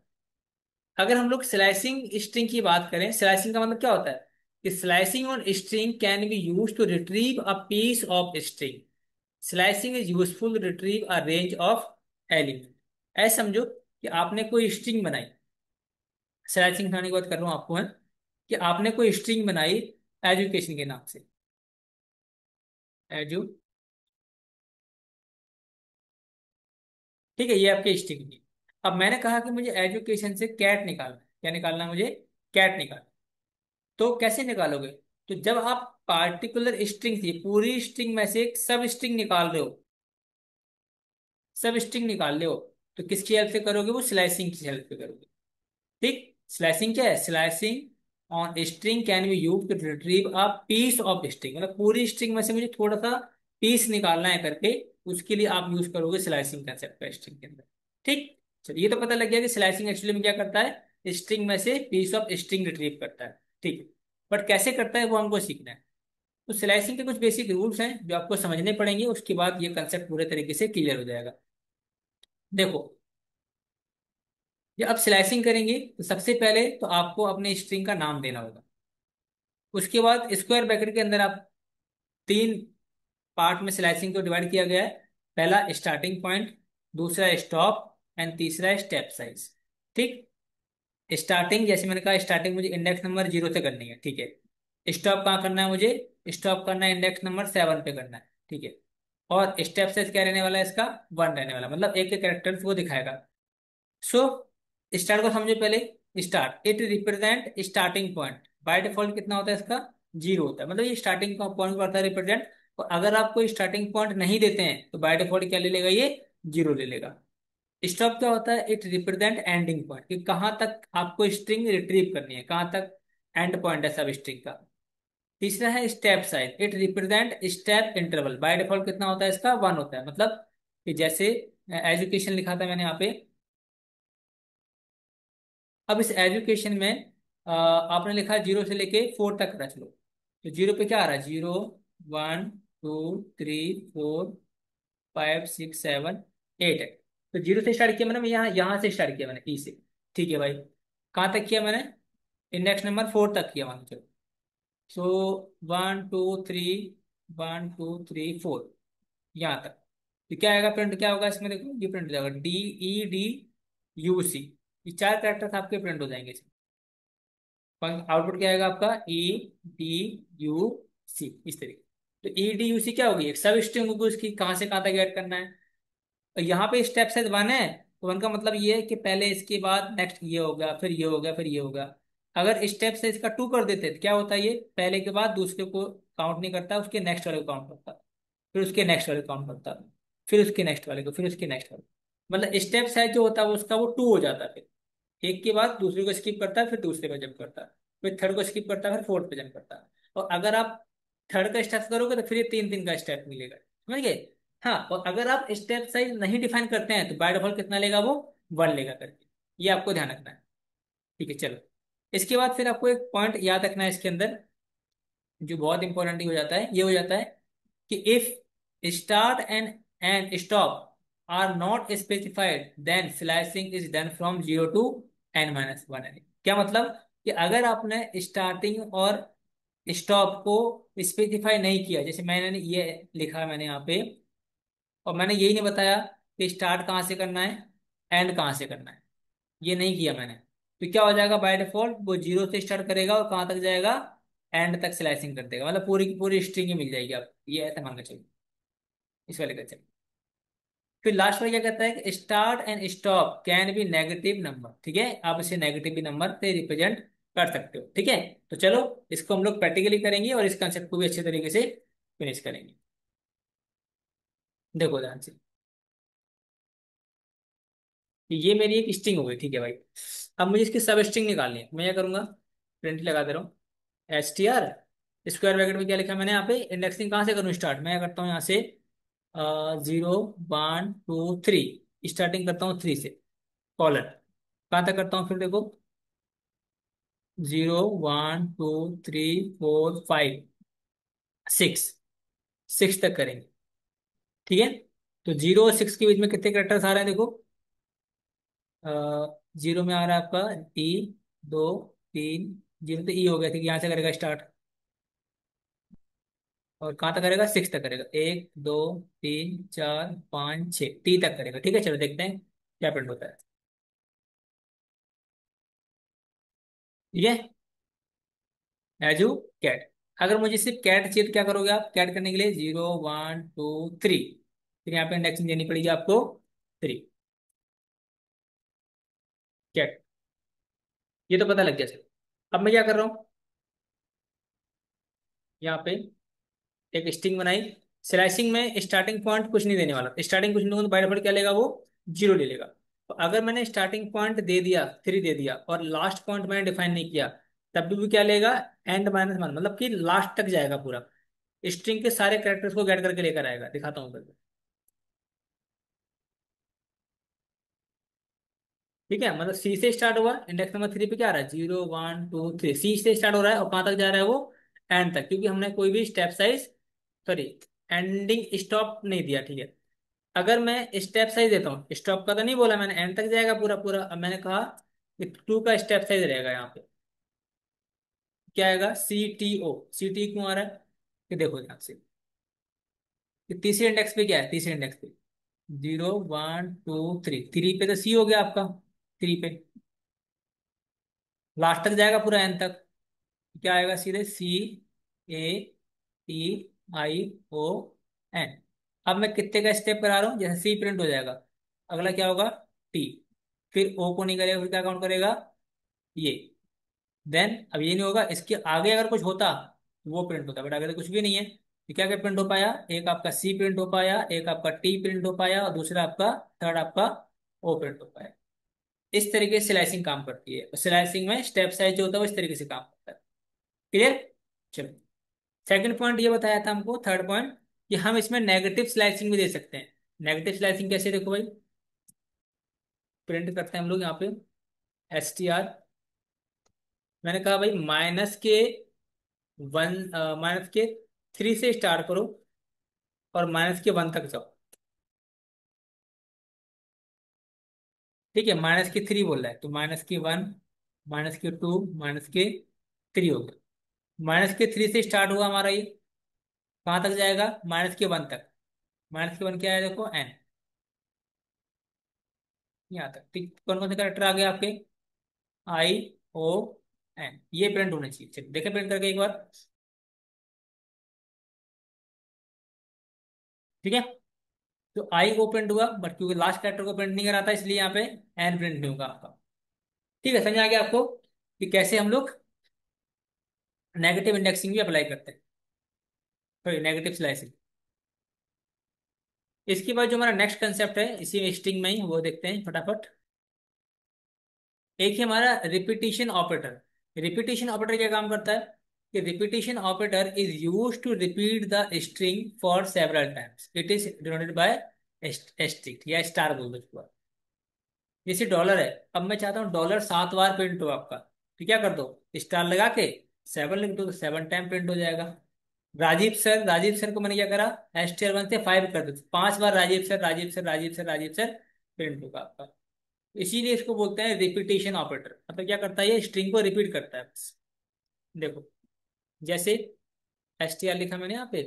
अगर हम लोग स्लाइसिंग स्ट्रिंग की बात करें, स्लाइसिंग का मतलब क्या होता है कि slicing on string can be use to retrieve a piece of string. Slicing is useful to retrieve a range of element. ऐसे समझो कि आपने कोई स्ट्रिंग बनाई, स्लाइसिंग बनाने की बात कर रहा हूं आपको, है कि आपने कोई स्ट्रिंग बनाई एजुकेशन के नाम से, एजू, ठीक है, ये आपकी स्ट्रिंग थी। अब मैंने कहा कि मुझे एजुकेशन से कैट निकालना है। क्या निकालना है मुझे, कैट निकालना। तो कैसे निकालोगे, तो जब आप पार्टिकुलर स्ट्रिंग थी, पूरी स्ट्रिंग में से एक सब स्ट्रिंग निकाल रहे हो, सब स्ट्रिंग निकाल रहे हो, तो किसकी हेल्प से करोगे, वो स्लाइसिंग की हेल्प से करोगे। ठीक, स्लाइसिंग क्या है, slicing on string can be use to retrieve a piece of string, मतलब पूरी स्ट्रिंग में से मुझे थोड़ा सा पीस निकालना है करके, उसके लिए आप यूज करोगे स्लाइसिंग कंसेप्ट का स्ट्रिंग के अंदर। ठीक, चलिए ये तो पता लग गया कि स्लाइसिंग एक्चुअली में क्या करता है, स्ट्रिंग में से पीस ऑफ स्ट्रिंग रिट्रीव करता है। ठीक है, बट कैसे करता है वो हमको सीखना है। तो स्लाइसिंग के कुछ बेसिक रूल्स हैं जो आपको समझने पड़ेंगे, उसके बाद ये कंसेप्ट पूरे तरीके से क्लियर हो जाएगा। देखो, ये अब स्लाइसिंग करेंगे तो सबसे पहले तो आपको अपने स्ट्रिंग का नाम देना होगा। उसके बाद स्क्वायर ब्रैकेट के अंदर आप तीन पार्ट में स्लाइसिंग को डिवाइड किया गया है। पहला स्टार्टिंग पॉइंट, दूसरा स्टॉप एंड तीसरा स्टेप साइज। ठीक, स्टार्टिंग जैसे मैंने कहा, स्टार्टिंग मुझे इंडेक्स नंबर 0 से करनी है। ठीक है, स्टॉप कहाँ करना है मुझे, स्टॉप करना है इंडेक्स नंबर 7 पे करना है। ठीक है, और स्टेप साइज क्या रहने वाला है इसका, 1 रहने वाला, मतलब एक एक कैरेक्टर को दिखाएगा। सो स्टार्ट को समझो पहले। Start, it represent starting point. By default कितना होता है इसका, 0 होता है, मतलब ये स्टार्टिंग पॉइंट करता है रिप्रेजेंट। और अगर आप कोई स्टार्टिंग पॉइंट नहीं देते हैं तो बाय डिफॉल्ट क्या ले लेगा, ये 0 ले लेगा। स्टॉप क्या होता है, इट रिप्रेजेंट एंडिंग पॉइंट, कि कहाँ तक आपको स्ट्रिंग रिट्रीव करनी है, कहाँ तक एंड पॉइंट है सब स्ट्रिंग का। तीसरा है step size, it represent step interval. By default कितना होता है इसका, 1 होता है, मतलब कि जैसे एजुकेशन लिखा था मैंने यहाँ पे। अब इस एजुकेशन में आपने लिखा 0 से लेके 4 तक रच लो। तो 0 पे क्या आ रहा है, 0, 1, 2, 3, 4, 5, 6, 7, 8 है। तो 0 से स्टार्ट किया मैंने, मैं यहाँ से स्टार्ट किया मैंने, ई से। ठीक है भाई, कहाँ तक किया मैंने, इंडेक्स नंबर 4 तक किया मान चलो। सो 1, 2, 3, 1, 2, 3, 4, यहाँ तक। तो क्या आएगा प्रिंट, क्या होगा इसमें देखो, ये प्रिंट हो जाएगा DEDUC। ये 4 कैरेक्टर्स आपके प्रिंट हो जाएंगे। आउटपुट क्या आएगा आपका, EDUC, इस तरीके। तो EDUC क्या होगी, एक सब स्ट्रिंग होगी उसकी, कहाँ से कहाँ तक ऐड करना है। और यहाँ पे स्टेप साइज 1 है, तो 1 का मतलब ये है कि पहले इसके बाद नेक्स्ट ये होगा, फिर ये होगा, फिर ये होगा। अगर स्टेप साइज का 2 कर देते तो क्या होता है, ये पहले के बाद दूसरे को काउंट नहीं करता, उसके नेक्स्ट वाले को काउंट करता, फिर उसके नेक्स्ट वाले को काउंट करता, फिर उसके नेक्स्ट वाले को, फिर उसके नेक्स्ट वाले, मतलब स्टेप साइज जो होता है उसका वो 2 हो जाता है। एक के बाद दूसरे को स्किप करता है, फिर दूसरे पे जंप करता है, फिर थर्ड को स्किप करता है, फिर फोर्थ पे जंप करता है। और अगर आप थर्ड का स्टेप करोगे तो फिर ये 3 3 का स्टेप मिलेगा, समझ गए। हाँ, और अगर आप स्टेप साइज नहीं डिफाइन करते हैं तो बाय डिफॉल्ट कितना लेगा वो, 1 लेगा करके। ये आपको ध्यान रखना है। ठीक है, चलो। इसके बाद फिर आपको एक पॉइंट याद रखना है इसके अंदर, जो बहुत इंपॉर्टेंट हो जाता है, ये हो जाता है कि if start and stop are not specified then slicing is done from 0 to n-1। क्या मतलब, कि अगर आपने स्टार्टिंग और स्टॉप को स्पेसिफाई नहीं किया, जैसे मैंने ये लिखा है मैंने यहाँ पे, और मैंने यही नहीं बताया कि स्टार्ट कहाँ से करना है, एंड कहाँ से करना है, ये नहीं किया मैंने, तो क्या हो जाएगा, बाय डिफॉल्ट वो जीरो से स्टार्ट करेगा और कहाँ तक जाएगा, एंड तक स्लाइसिंग कर देगा, मतलब पूरी की पूरी स्ट्रिंग ही मिल जाएगी आपको, ये ऐसा मान के चलिए, इस वाले का चलिए। फिर लास्ट में क्या कहता है कि start and stop can be negative number, ठीक है, आप इसे नेगेटिव नंबर से रिप्रेजेंट कर सकते हो, ठीक है। तो चलो इसको हम लोग प्रैक्टिकली करेंगे और इस कंसेप्ट को भी अच्छे तरीके से फिनिश करेंगे। देखो ध्यान से, कि ये मेरी एक स्ट्रिंग हो गई, ठीक है भाई। अब मुझे इसकी सब स्ट्रिंग निकालनी है, मैं क्या करूंगा, प्रिंट लगा दे रहा हूँ, str स्क्वायर ब्रैकेट में क्या लिखा है मैंने यहाँ पे, इंडेक्सिंग कहाँ से करूँ स्टार्ट, मैं क्या करता हूँ यहाँ से 0 1 2 3, स्टार्टिंग करता हूँ 3 से, कॉलन कहाँ तक करता हूँ फिर देखो, 0 1 2 3 4 5 6, 6 तक करेंगे, ठीक है। तो 0 और 6 के बीच में कितने करेक्टर्स आ रहे हैं देखो, 0 में आ रहा है आपका E 2 3, 0 तो ई हो गया, ठीक है, यहाँ से करेगा स्टार्ट, और कहाँ तक करेगा, 6 तक करेगा, 1 2 3 4 5 6 टी तक करेगा, ठीक है। चलो देखते हैं क्या प्रिंट होता है, ठीक है, एजू कैट। अगर मुझे सिर्फ कैट चाहिए तो क्या करोगे आप, कैट करने के लिए 0 1 2 3, फिर यहाँ पे इंडेक्सिंग देनी पड़ेगी आपको 3, कैट, ये तो पता लग गया सर। अब मैं क्या कर रहा हूँ, यहाँ पे एक स्ट्रिंग बनाई, स्लाइसिंग में स्टार्टिंग पॉइंट कुछ नहीं देने वाला, स्टार्टिंग कुछ नहीं दूंगा तो बाय डिफॉल्ट क्या लेगा वो, जीरो ले लेगा। तो अगर मैंने स्टार्टिंग पॉइंट दे दिया 3 दे दिया और लास्ट पॉइंट मैंने डिफाइन नहीं किया, तब भी वो क्या लेगा, एंड -1, मतलब कि लास्ट तक जाएगा पूरा, स्ट्रिंग के सारे कैरेक्टर्स को गेट करके लेकर आएगा, दिखाता हूँ फिर। ठीक है, मतलब सी से स्टार्ट हुआ, इंडेक्स नंबर 3 पे क्या आ रहा है, 0 1 2 3, सी से स्टार्ट हो रहा है और कहाँ तक जा रहा है वो, एंड तक, क्योंकि हमने कोई भी step size, sorry, ending stop नहीं दिया, ठीक है। अगर मैं स्टेप साइज देता हूँ, स्टॉप का तो नहीं बोला मैंने, एंड तक जाएगा पूरा पूरा, अब मैंने कहा कि 2 का स्टेप साइज रहेगा यहाँ पे, क्या आएगा, सी टी क्यों आ रहा है, कि देखो ध्यान से, कि तीसरे इंडेक्स पे क्या है, तीसरे इंडेक्स पे 0 1 2 3, 3 पे तो सी हो गया आपका, 3 पे लास्ट तक जाएगा पूरा एंड तक, क्या आएगा सीधे, CATION। अब मैं कितने का स्टेप करा रहा हूँ, जैसे सी प्रिंट हो जाएगा, अगला क्या होगा, टी, फिर ओ को नहीं करेगा, फिर क्या काउंट करेगा, ये, देन अब ये नहीं होगा, इसके आगे अगर कुछ होता तो वो प्रिंट होता, बट आगे तो कुछ भी नहीं है, तो क्या क्या प्रिंट हो पाया, एक आपका सी प्रिंट हो पाया, एक आपका टी प्रिंट हो पाया, और दूसरा आपका, थर्ड आपका ओ प्रिंट हो पाया। इस तरीके से स्लाइसिंग काम करती है, स्लाइसिंग में स्टेप साइज जो होता है वो इस तरीके से काम करता है, क्लियर। चलो, सेकंड पॉइंट ये बताया था हमको, थर्ड पॉइंट, कि हम इसमें नेगेटिव स्लाइसिंग भी दे सकते हैं। नेगेटिव स्लाइसिंग कैसे, देखो भाई, प्रिंट करते हैं हम लोग यहाँ पे, STR, मैंने कहा भाई -1, -3 से स्टार्ट करो और -1 तक जाओ, ठीक है, -3 बोल रहा है, तो -1, -2, -3 हो गया, -3 से स्टार्ट हुआ हमारा ये, कहाँ तक जाएगा, -1 तक, -1 क्या है देखो, एन, यहाँ तक, ठीक, कौन कौन से करेक्टर आ गए आपके, ION, ये प्रिंट होने चाहिए, चलिए देखें प्रिंट करके एक बार, ठीक है। तो IO प्रिंट हुआ, बट क्योंकि लास्ट कैरेक्टर को प्रिंट नहीं करा था, इसलिए यहाँ पे एन प्रिंट नहीं होगा आपका, ठीक है, समझ आ गया आपको कि कैसे हम लोग नेगेटिव इंडेक्सिंग भी अप्लाई करते हैं, सॉरी नेगेटिव स्लाइसिंग। इसके बाद जो हमारा नेक्स्ट कंसेप्ट है इसी स्ट्रिंग में ही, वो देखते हैं फटाफट। एक ही हमारा रिपीटिशन ऑपरेटर, रिपीटिशन ऑपरेटर क्या काम करता है, कि repetition operator is use to repeat the string for several times, it is denoted by asterisk या स्टार बोल दो इसको। जैसे डॉलर है, अब मैं चाहता हूँ डॉलर 7 बार प्रिंट हो आपका, तो क्या कर दो, स्टार लगा के 7 लिख दो, तो 7 टाइम प्रिंट हो जाएगा। राजीव सर को मैंने क्या करा, STR 1 से 5 कर दो, 5 बार Rajiv sir, Rajiv sir, Rajiv sir, Rajiv sir print होगा आपका। इसीलिए इसको बोलते हैं रिपीटेशन ऑपरेटर। मतलब क्या करता है, ये स्ट्रिंग को रिपीट करता है बस। देखो, जैसे STR लिखा मैंने यहाँ पे,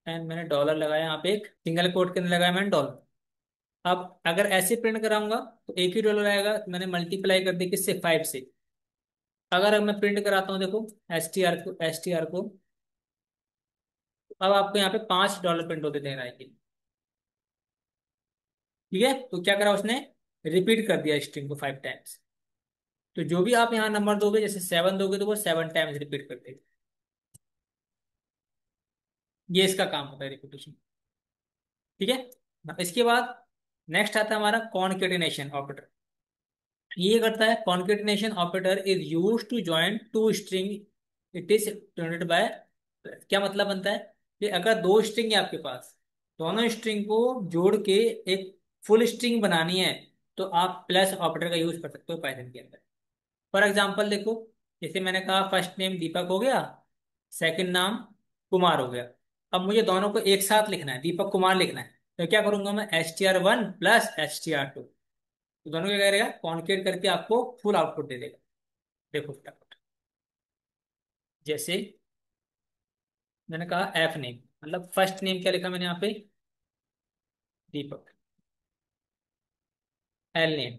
एंड मैंने डॉलर लगाया यहाँ पे, एक सिंगल कोट के अंदर लगाया मैंने डॉलर। अब अगर ऐसे प्रिंट कराऊंगा तो एक ही डॉलर आएगा, तो मैंने मल्टीप्लाई कर दी किससे, 5 से। अगर अब मैं प्रिंट कराता हूँ, देखो एस टी आर को, अब आपको यहाँ पे $5 प्रिंट होते दे रहा है। ठीक है, तो क्या करा उसने, रिपीट कर दिया स्ट्रिंग को 5 टाइम्स। तो जो भी आप यहाँ नंबर दोगे, जैसे 7 दोगे, तो वो 7 टाइम्स रिपीट कर देगा। ये इसका काम होता है, रिपीटेशन। ठीक है, इसके बाद नेक्स्ट आता है हमारा कॉन्केटिनेशन ऑपरेटर। ये करता है, concatenation operator is use to join two string, it is denoted by. क्या मतलब बनता है कि अगर दो स्ट्रिंग है आपके पास, दोनों स्ट्रिंग को जोड़ के एक फुल स्ट्रिंग बनानी है, तो आप प्लस ऑपरेटर का यूज कर सकते हो पाइथन के अंदर। फॉर एग्जाम्पल देखो, जैसे मैंने कहा फर्स्ट नेम दीपक हो गया, सेकंड नाम कुमार हो गया। अब मुझे दोनों को एक साथ लिखना है, दीपक कुमार लिखना है, तो क्या करूंगा मैं, STR1 प्लस STR2, तो दोनों क्या करेगा, कॉन्केट करके आपको फुल आउटपुट दे देगा। देखो फटाफट, जैसे मैंने कहा एफ नेम, मतलब फर्स्ट नेम क्या लिखा मैंने यहाँ पे, दीपक। L name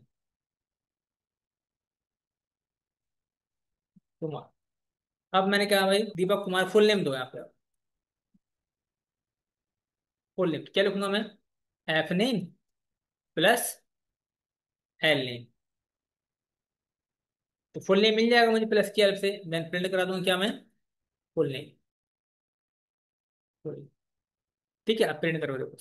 Kumar. अब मैंने कहा भाई दीपक कुमार फुल नेम दो यहाँ पे। फुल नेम क्या लिखूंगा मैं, F name plus L name. तो फुल नेम मिल जाएगा मुझे प्लस की हेल्प से, देन प्रिंट करा दूंगा क्या मैं, फुल नेम। ठीक है, अब प्रिंट करो देखो।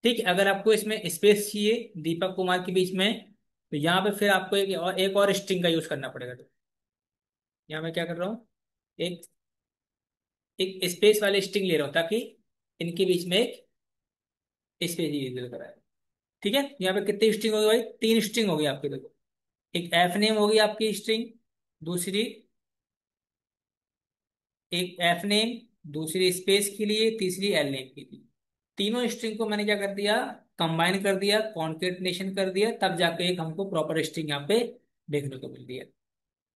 ठीक है, अगर आपको इसमें स्पेस चाहिए दीपक कुमार के बीच में, तो यहाँ पे फिर आपको एक और स्ट्रिंग का यूज करना पड़ेगा। तो यहाँ मैं क्या कर रहा हूँ, एक एक स्पेस वाले स्ट्रिंग ले रहा हूँ, ताकि इनके बीच में एक स्पेस यूज कराए। ठीक है, यहाँ पे कितनी स्ट्रिंग होगी भाई, 3 स्ट्रिंग होगी आपके, देखो। एक एफ नेम होगी आपकी स्ट्रिंग, दूसरी एक एफ नेम, दूसरी स्पेस के लिए, तीसरी एल नेम के लिए। तीनों स्ट्रिंग को मैंने क्या कर दिया, कंबाइन कर दिया, कॉन्केटनेशन कर दिया, तब जाके एक हमको प्रॉपर स्ट्रिंग यहाँ पे देखने को मिल है।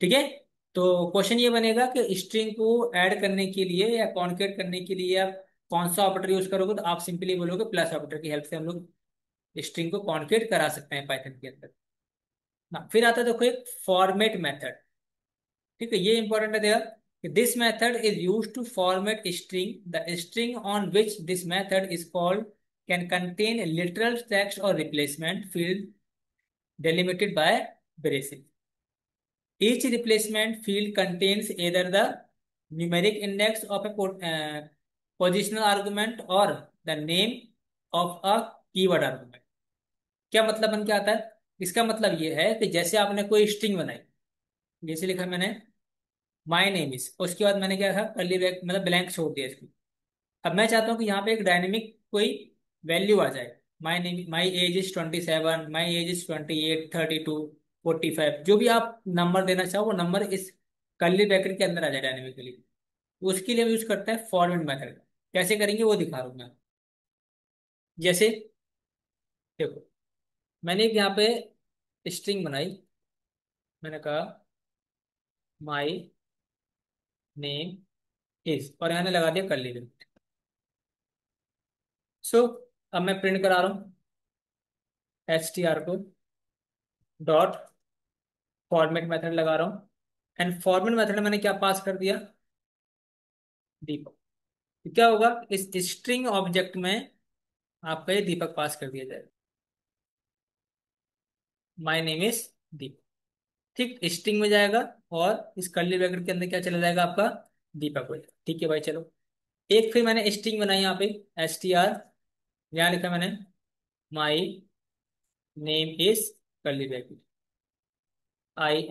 ठीक है, तो क्वेश्चन ये बनेगा कि स्ट्रिंग को ऐड करने के लिए या कॉन्केट करने के लिए आप कौन सा ऑपरेटर यूज करोगे, तो आप सिंपली बोलोगे प्लस ऑपरेटर की हेल्प से हम लोग स्ट्रिंग को कॉन्केट करा सकते हैं पाइथन के अंदर। हाँ, फिर आता है देखो एक फॉर्मेट मेथड। ठीक है, ये इंपॉर्टेंट है देखा, this method is use to format string, the string on which this method is called can contain literal text और replacement field delimited by braces. Each replacement field contains either the numeric index of a positional argument or the name of a keyword argument. क्या मतलब बन के आता है, इसका मतलब ये है कि जैसे आपने कोई स्ट्रिंग बनाई, जैसे लिखा मैंने माई नेम इज, उसके बाद मैंने क्या कहा, कर्ली ब्रैकेट मतलब ब्लैंक छोड़ दिया इसको। अब मैं चाहता हूँ कि यहाँ पे एक डायनेमिक कोई वैल्यू आ जाए, my age is 27, my age is 28, 32, 45, जो भी आप नंबर देना चाहो वो नंबर इस कर्ली ब्रैकेट के अंदर आ जाए डायनेमिकली। उसके लिए हम यूज करते हैं फॉरवर्ड मेथड। कैसे करेंगे वो दिखा रहा हूँ मैं। जैसे देखो, मैंने एक यहाँ पे स्ट्रिंग बनाई, मैंने कहा माई नेम इज, और यहाँ लगा दिया कर्ली ब्रैकेट। सो अब मैं प्रिंट करा रहा हूँ, STR co dot format method लगा रहा हूँ, एंड फॉर्मेट मेथड मैंने क्या पास कर दिया, दीपक। तो क्या होगा, इस स्ट्रिंग ऑब्जेक्ट में आपका ये दीपक पास कर दिया जाएगा, माय नेम इज दीपक। ठीक, स्ट्रिंग में जाएगा, और इस कर्ली ब्रैकेट के अंदर क्या चला जाएगा आपका, दीपक हो जाएगा। ठीक है भाई, चलो। एक फिर मैंने स्ट्रिंग बनाई यहाँ पे, STR, यहाँ लिखा मैंने my name is curly bracket, I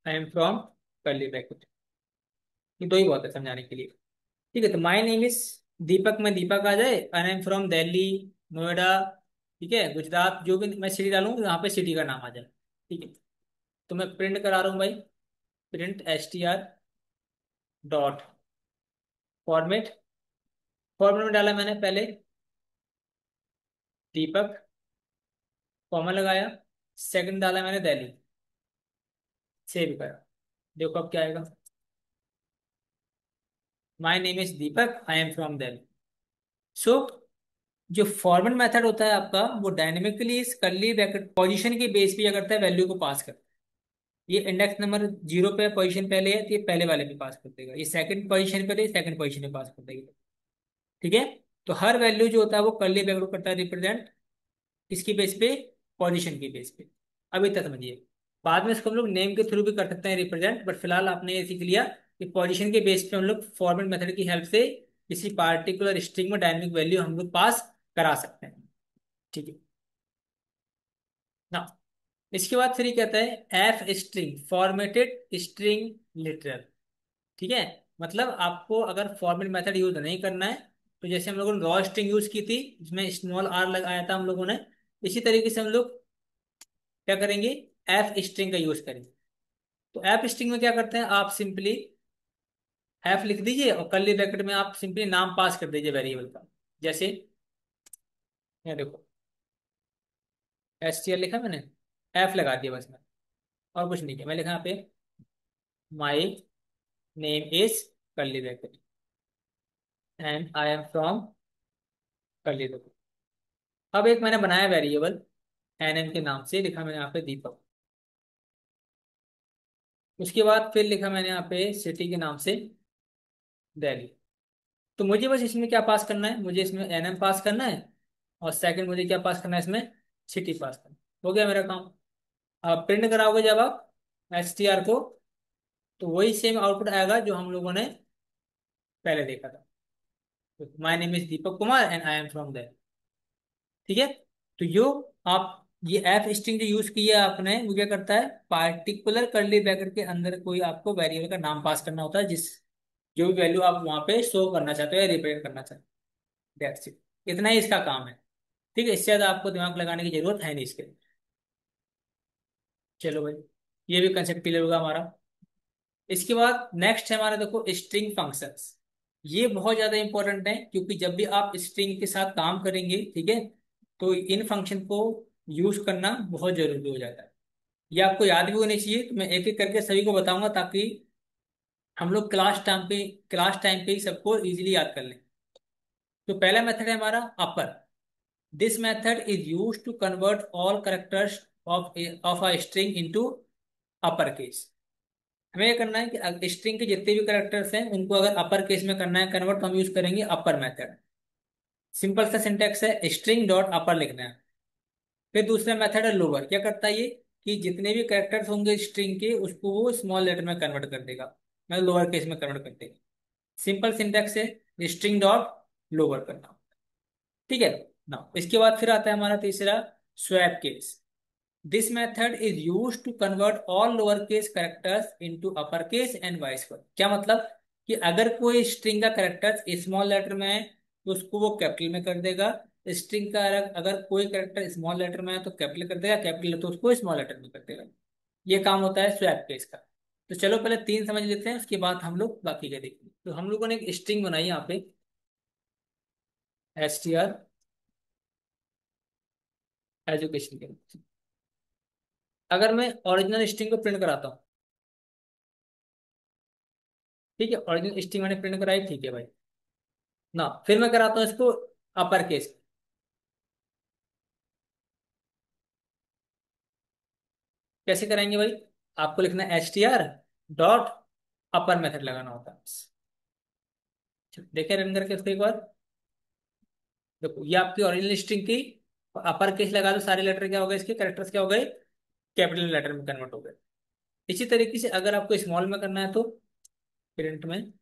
am from curly bracket. ये दो ही बहुत है समझाने के लिए। ठीक है, तो माय नेम इज दीपक में दीपक आ जाए, आई एम फ्रॉम दिल्ली, नोएडा, ठीक है, गुजरात, जो भी मैं सिटी डालूंगा यहाँ पे सिटी का नाम आ जाए। ठीक है, तो मैं प्रिंट करा रहा हूँ भाई, print STR dot format. Format में डाला मैंने पहले दीपक, कॉमा लगाया, सेकंड डाला मैंने दिल्ली, सेव करा। देखो अब क्या आएगा। My name is Deepak, I am from Delhi. So जो फॉरवर्ड मेथड होता है आपका, वो डायनेमिकली इस कर्ली ब्रैकेट पोजीशन के बेस पे क्या करता है, वैल्यू को पास करता है। ये इंडेक्स नंबर 0 पे पोजीशन पहले है तो ये पहले वाले पे पास कर देगा, ये सेकंड पोजीशन पे है सेकंड पोजीशन पे पास कर देगा। ठीक है। तो हर वैल्यू जो होता है वो कर्ली ब्रैकेट को करता है रिप्रेजेंट, किसकी बेस पे, पोजीशन की बेस पे। अभी तक समझिए। बाद में इसको हम लोग नेम के थ्रू भी कर सकते हैं रिप्रेजेंट, बट फिलहाल आपने ये सीख लिया कि पोजीशन के बेस पे हम लोग फॉर्मेट मेथड की हेल्प से किसी पार्टिकुलर स्ट्रिंग में डायनेमिक वैल्यू हम लोग पास करा सकते हैं। ठीक है ना। इसके बाद फिर ये कहता है F string formatted string literal. ठीक है। मतलब आपको अगर फॉर्मेट मेथड यूज नहीं करना है, तो जैसे हम लोगों ने रॉ स्ट्रिंग यूज की थी जिसमें स्मॉल आर लगाया था हम लोगों ने, इसी तरीके से हम लोग क्या करेंगे, एफ स्ट्रिंग का यूज करेंगे। तो एफ स्ट्रिंग में क्या करते हैं, आप सिंपली एफ लिख दीजिए और कर्ली ब्रैकेट में आप सिंपली नाम पास कर दीजिए वेरिएबल का। जैसे ये देखो, एस टी आर लिखा मैंने, एफ लगा दिया बस मैं, और कुछ नहीं किया। मैं लिखा यहाँ पे my name is curly bracket and I am from curly bracket. अब एक मैंने बनाया वेरिएबल एन एन के नाम से, लिखा मैंने यहाँ पे दीपक। उसके बाद फिर लिखा मैंने यहाँ पे सिटी के नाम से दिल्ली। तो मुझे बस इसमें क्या पास करना है, मुझे इसमें एन एम पास करना है, और सेकंड मुझे क्या पास करना है इसमें, सिटी पास करना है। हो गया मेरा काम। अब प्रिंट कराओगे जब आप एस टी आर को, तो वही सेम आउटपुट आएगा जो हम लोगों ने पहले देखा था। My name is Deepak Kumar and I am from that. ठीक है। तो यो आप ये एफ स्ट्रिंग जो यूज किया आपने, वो क्या करता है, पार्टिकुलर कर्ली ब्रैकेट के अंदर कोई आपको वेरिएबल का नाम पास करना होता है, जिस जो भी वैल्यू आप वहां पे शो करना चाहते हो या रिप्रेजेंट करना चाहते हो। That's it. इतना ही इसका काम है। ठीक है, इससे ज्यादा आपको दिमाग लगाने की जरूरत है नहीं इसके लिए। चलो भाई, ये भी कंसेप्ट क्लियर होगा हमारा। इसके बाद नेक्स्ट है हमारा, देखो स्ट्रिंग फंक्शंस। ये बहुत ज्यादा इंपॉर्टेंट है, क्योंकि जब भी आप स्ट्रिंग के साथ काम करेंगे, ठीक है, तो इन फंक्शन को यूज करना बहुत जरूरी हो जाता है। ये आपको याद भी होनी चाहिए, तो मैं एक एक करके सभी को बताऊंगा ताकि हम लोग क्लास टाइम पे ही सबको इजीली याद कर लें। तो पहला मेथड है हमारा upper. This method is use to convert all characters of a string into upper case. हमें ये करना है कि स्ट्रिंग के जितने भी करेक्टर्स हैं उनको अगर अपर केस में करना है कन्वर्ट, तो हम यूज करेंगे अपर मेथड। सिंपल सा सिंटेक्स है, स्ट्रिंग डॉट अपर लिखना है। फिर दूसरा मेथड है लोअर। क्या करता है ये, कि जितने भी करेक्टर्स होंगे स्ट्रिंग के उसको वो स्मॉल लेटर में कन्वर्ट कर देगा, मतलब लोअर केस में कन्वर्ट कर देगा। सिंपल सिंटेक्स है, स्ट्रिंग डॉट लोअर करना। ठीक है ना। इसके बाद फिर आता है हमारा तीसरा, swap case. This method is use to convert all lower case characters into upper case and vice versa. क्या मतलब, कि अगर कोई स्ट्रिंग का करेक्टर स्मॉल लेटर में है तो उसको वो कैपिटल में कर देगा। स्ट्रिंग का अगर कोई करेक्टर स्मॉल लेटर में है तो कैपिटल कर देगा, कैपिटल है तो उसको स्मॉल लेटर में कर देगा। ये काम होता है स्वैप केस का। तो चलो पहले तीन समझ लेते हैं, उसके बाद हम लोग बाकी का देखेंगे। तो हम लोगों ने एक स्ट्रिंग बनाई यहाँ पे, एस टी आर एजुकेशन के। अगर मैं ओरिजिनल स्ट्रिंग को प्रिंट कराता हूँ, ठीक है, ओरिजिनल स्ट्रिंग मैंने प्रिंट कराई, ठीक है भाई ना। फिर मैं कराता हूँ इसको अपर केस। कैसे कराएंगे भाई, आपको लिखना है एच टी आर डॉट अपर मेथड लगाना होता है बस। देखिए रन करके इसको एक बार। देखो ये आपकी ओरिजिनल स्ट्रिंग की, अपर केस लगा दो, सारे लेटर क्या हो गए, इसके कैरेक्टर्स क्या हो गए, कैपिटल लेटर में कन्वर्ट हो गए। इसी तरीके से अगर आपको स्मॉल में करना है तो प्रिंट में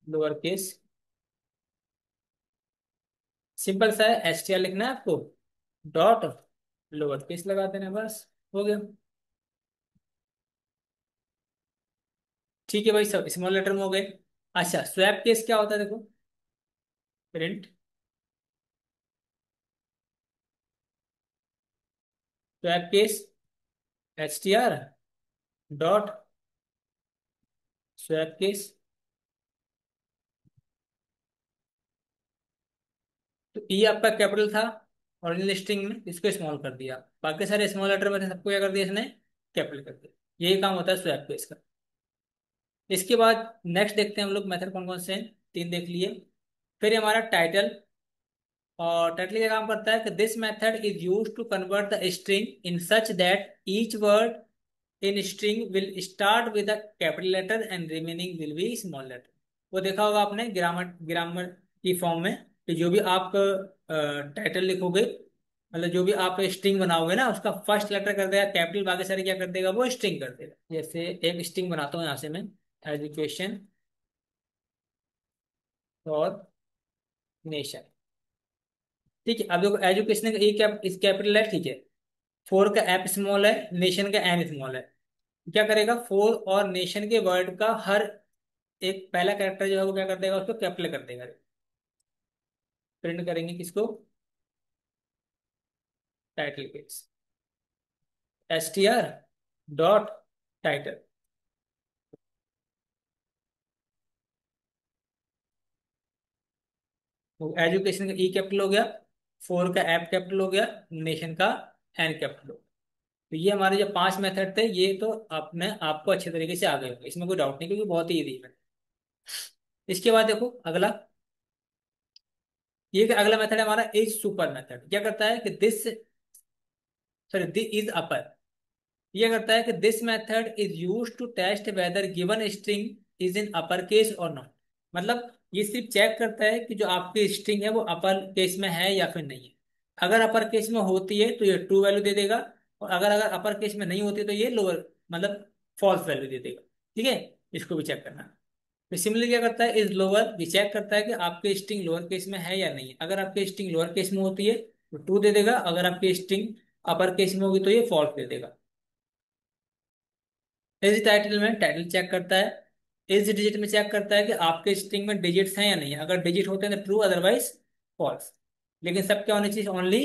लोअर केस, सिंपल सा है, एच टी आर लिखना है आपको डॉट लोअर केस लगा देना है, बस हो गया। ठीक है भाई, सब स्मॉल लेटर में हो गए। अच्छा, स्वैप केस क्या होता है, देखो print swap case H T R dot swap case तो ई आपका कैपिटल था ओरिजिनल स्ट्रिंग में, इसको स्मॉल कर दिया, बाकी सारे स्मॉल लेटर में थे, सबको क्या कर दिया इसने, कैपिटल कर दिया। यही काम होता है स्वैप पेज का। इसके बाद नेक्स्ट देखते हैं हम लोग मेथड कौन कौन से हैं, तीन देख लिए। फिर हमारा टाइटल, और टाइटल क्या काम करता है कि this method is use to convert the string in such that each word in string will start with a capital letter and remaining will be small letter. वो देखा होगा आपने ग्रामर ग्रामर की फॉर्म में, कि जो भी आप टाइटल लिखोगे, मतलब जो भी आप स्ट्रिंग बनाओगे ना, उसका फर्स्ट लेटर कर देगा कैपिटल, बाकी सारे क्या कर देगा, वो स्ट्रिंग कर देगा। जैसे एक स्ट्रिंग बनाता हूँ यहाँ से मैं, एजुकेशन और नेशन। ठीक है, अब देखो एजुकेशन का ए कैप इस कैपिटल है, ठीक है, फोर का एप स्मॉल है, नेशन का एन स्मॉल है। क्या करेगा, फोर और नेशन के वर्ड का हर एक पहला कैरेक्टर जो है वो क्या कर देगा, उसको कैपिटल कर देगा। प्रिंट करेंगे किसको, title page, str dot title. Education का ई कैपिटल हो गया, फोर का एप कैपिटल हो गया, नेशन का एन कैपिटल हो गया। तो ये हमारे जो पांच मेथड थे, ये तो आपने आपको अच्छे तरीके से आ गए होंगे, इसमें कोई डाउट नहीं, क्योंकि बहुत ही ईजी है। इसके बाद देखो अगला, ये अगला मेथड है हमारा इज सुपर मेथड। क्या करता है कि this, sorry, this is upper. ये करता है कि this method is use to test whether given string is in upper case और नॉट। मतलब ये सिर्फ चेक करता है कि जो आपकी स्ट्रिंग है वो अपर केस में है या फिर नहीं है। अगर अपर केस में होती है तो ये ट्रू वैल्यू दे देगा, और अगर अगर अपर केस में नहीं होती तो ये लोअर, मतलब फॉल्स वैल्यू दे देगा। ठीक है, इसको भी चेक करना। तो सिमिलरली क्या करता है, इज लोअर, ये चेक करता है कि आपकी स्ट्रिंग लोअर केस में है या नहीं है। अगर आपकी स्ट्रिंग लोअर केस में होती है तो ट्रू दे देगा, अगर आपकी स्ट्रिंग अपर केस में होगी तो ये फॉल्स दे देगा। इस टाइटल में टाइटल चेक करता है, इस डिजिट में चेक करता है कि आपके स्ट्रिंग में डिजिट्स हैं या नहीं है। अगर डिजिट होते हैं तो ट्रू, अदरवाइज फॉल्स। लेकिन सब क्या होनी चाहिए, ओनली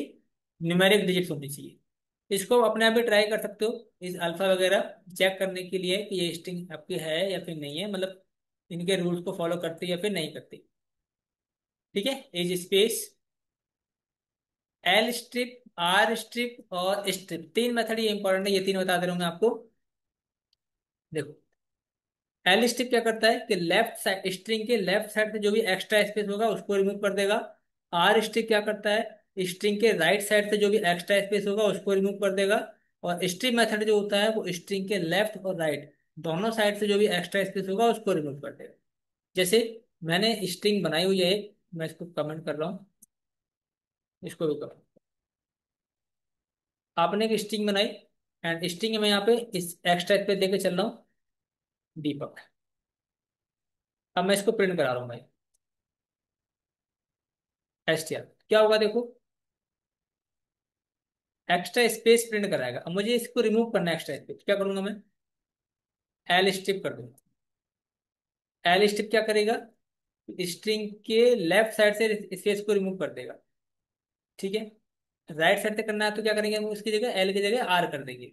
न्यूमेरिक डिजिट्स होनी चाहिए। इसको अपने आप भी ट्राई कर सकते हो, इस अल्फा वगैरह चेक करने के लिए कि ये स्ट्रिंग आपकी है या फिर नहीं है, मतलब इनके रूल्स को फॉलो करती है या फिर नहीं करती। ठीक है, is space, L strip, R strip और स्ट्रिप, तीन मेथड ये इंपॉर्टेंट है, ये तीन बता दे रहा हूँ मैं आपको। देखो, एल स्ट्रिप क्या करता है कि लेफ्ट साइड, स्ट्रिंग के लेफ्ट साइड से जो भी एक्स्ट्रा स्पेस होगा उसको रिमूव कर देगा। आर स्ट्रिप क्या करता है, स्ट्रिंग के राइट साइड से जो भी एक्स्ट्रा स्पेस होगा उसको रिमूव कर देगा। और स्ट्रिप मेथड जो होता है वो स्ट्रिंग के लेफ्ट और राइट दोनों साइड से जो भी एक्स्ट्रा स्पेस होगा उसको रिमूव कर देगा। जैसे मैंने स्ट्रिंग बनाई हुई है एक, मैं इसको कमेंट कर रहा हूँ, इसको भी कमेंट। आपने एक स्ट्रिंग बनाई, एंड स्ट्रिंग में यहाँ पे इस एक्स्ट्रा स्पेस देके चल रहा हूँ, दीपक। अब मैं इसको प्रिंट करा रहा हूँ भाई, एस क्या होगा देखो, एक्स्ट्रा स्पेस प्रिंट कराएगा। अब मुझे इसको रिमूव करना है, एक्स्ट्रा स्पेस, क्या करूंगा मैं, एल स्ट्रिप कर दूंगा। एल स्ट्रिप क्या करेगा, स्ट्रिंग के लेफ्ट साइड से स्पेस को रिमूव कर देगा। ठीक है, राइट साइड से करना है तो क्या करेंगे हम, उसकी जगह एल की जगह आर कर देंगे।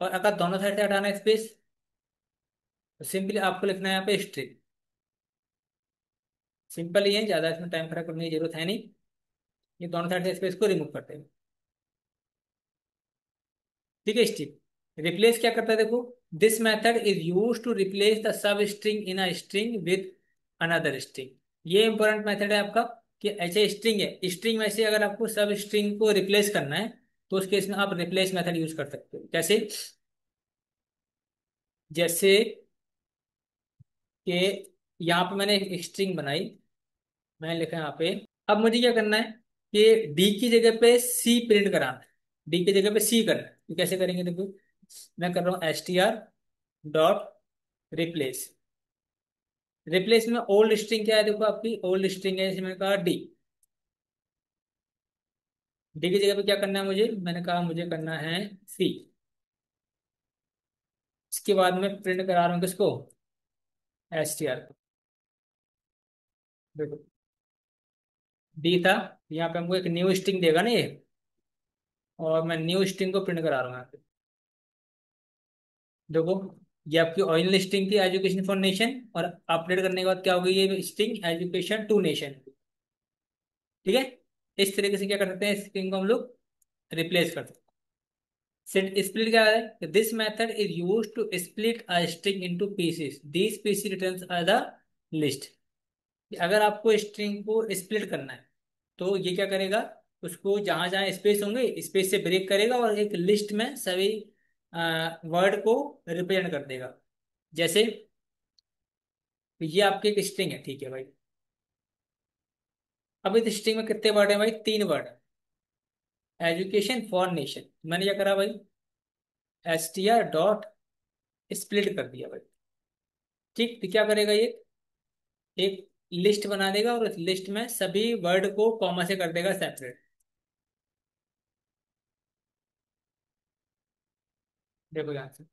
और अगर दोनों साइड से हटाना है स्पेस, तो सिंपली आपको लिखना है यहाँ पे स्ट्रिप। सिंपल ही है, ज्यादा इसमें टाइम खराब करने की जरूरत है नहीं। ये दोनों साइड से स्पेस को रिमूव कर देंगे। ठीक है, स्ट्रिप रिप्लेस क्या करता है देखो, this method is use to replace the substring in a string with another string. ये इंपॉर्टेंट मेथड है आपका, कि ऐसे स्ट्रिंग है, स्ट्रिंग में से अगर आपको सब स्ट्रिंग को रिप्लेस करना है तो उस केस में आप रिप्लेस मेथड यूज कर सकते हो। कैसे, जैसे कि यहाँ पे मैंने एक स्ट्रिंग बनाई, मैंने लिखा यहाँ पे, अब मुझे क्या करना है कि डी की जगह पे सी प्रिंट कराना है, डी की जगह पे सी करना है। तो कैसे करेंगे देखो, मैं कर रहा हूँ str डॉट रिप्लेस में ओल्ड स्ट्रिंग क्या है देखो, आपकी ओल्ड स्ट्रिंग है, जैसे मैंने कहा डी। डी की जगह पे क्या करना है मुझे, मैंने कहा मुझे करना है सी। इसके बाद में प्रिंट करा रहा हूँ किसको, str। देखो डी था, यहाँ पे हमको एक न्यू स्ट्रिंग देगा ना ये, और मैं न्यू स्ट्रिंग को प्रिंट करा रहा हूँ यहाँ पे। देखो, ये आपकी ओरिजिनल स्ट्रिंग थी एजुकेशन फॉर नेशन, और अपडेट करने के बाद क्या हो गई, ये स्ट्रिंग एजुकेशन टू नेशन। ठीक है, इस तरीके से क्या कर सकते हैं, स्ट्रिंग को हम लोग रिप्लेस कर सकते हैं। स्प्लिट क्या है, this method is use to split a string into pieces, these pieces returns are the list. अगर आपको स्ट्रिंग को स्प्लिट करना है तो ये क्या करेगा, उसको जहां जहां स्पेस होंगे स्पेस से ब्रेक करेगा और एक लिस्ट में सभी वर्ड को रिप्रेजेंट कर देगा। जैसे ये आपकी एक स्ट्रिंग है, ठीक है भाई। अब इस स्ट्रिंग में कितने वर्ड है भाई, 3 वर्ड। एजुकेशन फॉर नेशन, मैंने क्या करा भाई, str डॉट स्प्लिट कर दिया भाई। ठीक, तो क्या करेगा ये, एक लिस्ट बना देगा और उस लिस्ट में सभी वर्ड को कॉमा से कर देगा सेपरेट। देखो यहाँ से,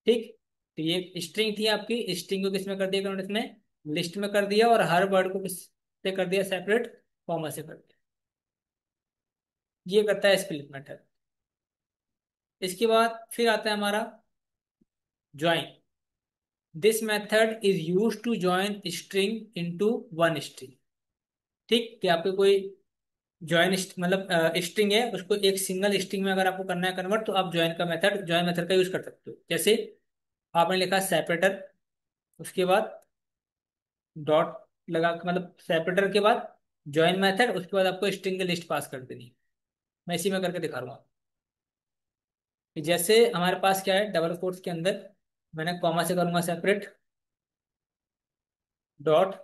ठीक। तो ये स्ट्रिंग थी आपकी, स्ट्रिंग को किसमें कर दिया इन्होंने, इसमें लिस्ट में कर दिया, और हर वर्ड को किस से कर दिया, सेपरेट कॉमा से कर दिया। ये करता है स्प्लिट मेथड। इसके बाद फिर आता है हमारा join. This method is use to join string into one string. ठीक, कि आपको कोई ज्वाइन मतलब स्ट्रिंग है, उसको एक सिंगल स्ट्रिंग में अगर आपको करना है कन्वर्ट, तो आप ज्वाइन मेथड का यूज कर सकते हो। जैसे आपने लिखा सेपरेटर, उसके बाद डॉट लगा मतलब सेपरेटर के बाद ज्वाइन मेथड, उसके बाद आपको स्ट्रिंग की लिस्ट पास कर देनी है। मैं इसी में करके दिखा रहा हूँ कि जैसे हमारे पास क्या है, डबल कोट्स के अंदर मैंने कॉमा से करूंगा सेपरेट डॉट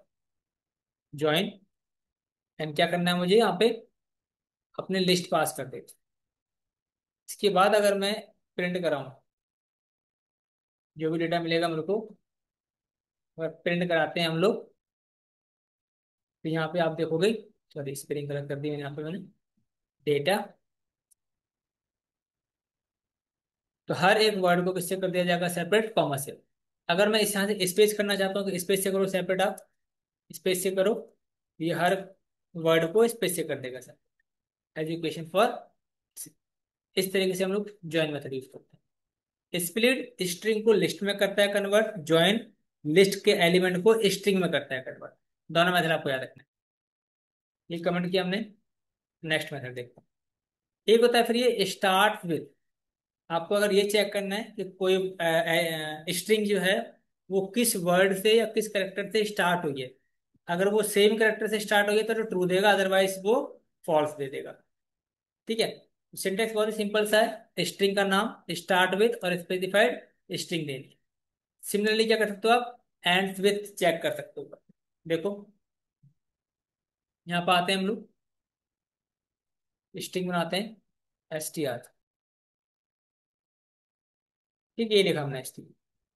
ज्वाइन, एंड क्या करना है मुझे यहाँ पे, अपने लिस्ट पास कर देते। इसके बाद अगर मैं प्रिंट कराऊं, जो भी डेटा मिलेगा मेरे को, अगर प्रिंट कराते हैं हम लोग, तो यहाँ पे आप देखोगे, सॉरी स्पेलिंग गलत कर दी मैंने, यहाँ पे मैंने डेटा, तो हर एक वर्ड को किससे कर दिया जाएगा, सेपरेट कॉमा से। अगर मैं इस यहाँ से स्पेस करना चाहता हूँ, कि स्पेस से करो सेपरेट, आप स्पेस से करो, ये हर वर्ड को स्पेस से कर देगा सर। एजुकेशन फॉर, इस तरीके से हम लोग ज्वाइन मेथड यूज करते हैं। स्प्लिट स्ट्रिंग को लिस्ट में करता है कन्वर्ट, ज्वाइन लिस्ट के एलिमेंट को स्ट्रिंग में करता है कन्वर्ट। दोनों मेथड आपको याद रखना है। ये कमेंट किया हमने। नेक्स्ट मेथड देखते हैं। एक होता है फिर ये स्टार्ट विद। आपको अगर ये चेक करना है कि कोई स्ट्रिंग जो है वो किस वर्ड से या किस करेक्टर से स्टार्ट हुई है, अगर वो सेम करेक्टर से स्टार्ट हुई है तो ट्रू देगा, अदरवाइज वो फॉल्स दे देगा। ठीक है, सिंटेक्स बहुत ही सिंपल सा है, स्ट्रिंग का नाम स्टार्ट विथ और स्पेसिफाइड स्ट्रिंग देनी। सिमिलरली क्या कर सकते हो आप, एंड्स विथ चेक कर सकते हो। देखो यहाँ पर आते हैं हम लोग, स्ट्रिंग बनाते हैं str। ठीक है, ये लिखा हमने str।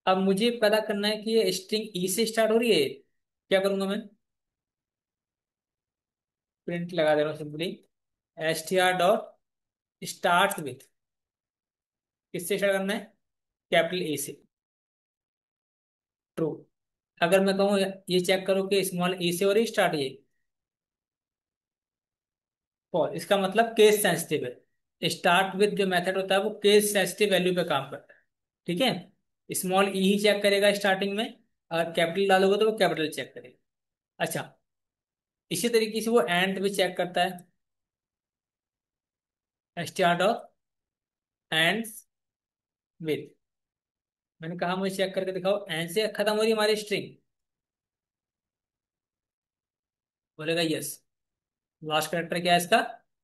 अब मुझे पता करना है कि ये स्ट्रिंग ई से स्टार्ट हो रही है, क्या करूंगा मैं, प्रिंट लगा दे रहा हूँ simply, str dot start with, किससे स्टार्ट करना है, कैपिटल ए से, ट्रू। अगर मैं कहूँ ये चेक करो कि स्मॉल ए से हो रही स्टार्ट, ये फॉर, इसका मतलब केस सेंसिटिव है। स्टार्ट विथ जो मेथड होता है वो केस सेंसिटिव वैल्यू पे काम करता है। ठीक है, स्मॉल ई ही चेक करेगा स्टार्टिंग में, अगर कैपिटल डालोगे तो वो कैपिटल चेक करेगा। अच्छा, इसी तरीके से वो एंड भी चेक करता है, str डॉट एंड विथ। मैंने कहा मुझे चेक करके दिखाओ, एंड से खत्म हो रही है हमारी स्ट्रिंग, बोलेगा यस। लास्ट करेक्टर क्या है इसका,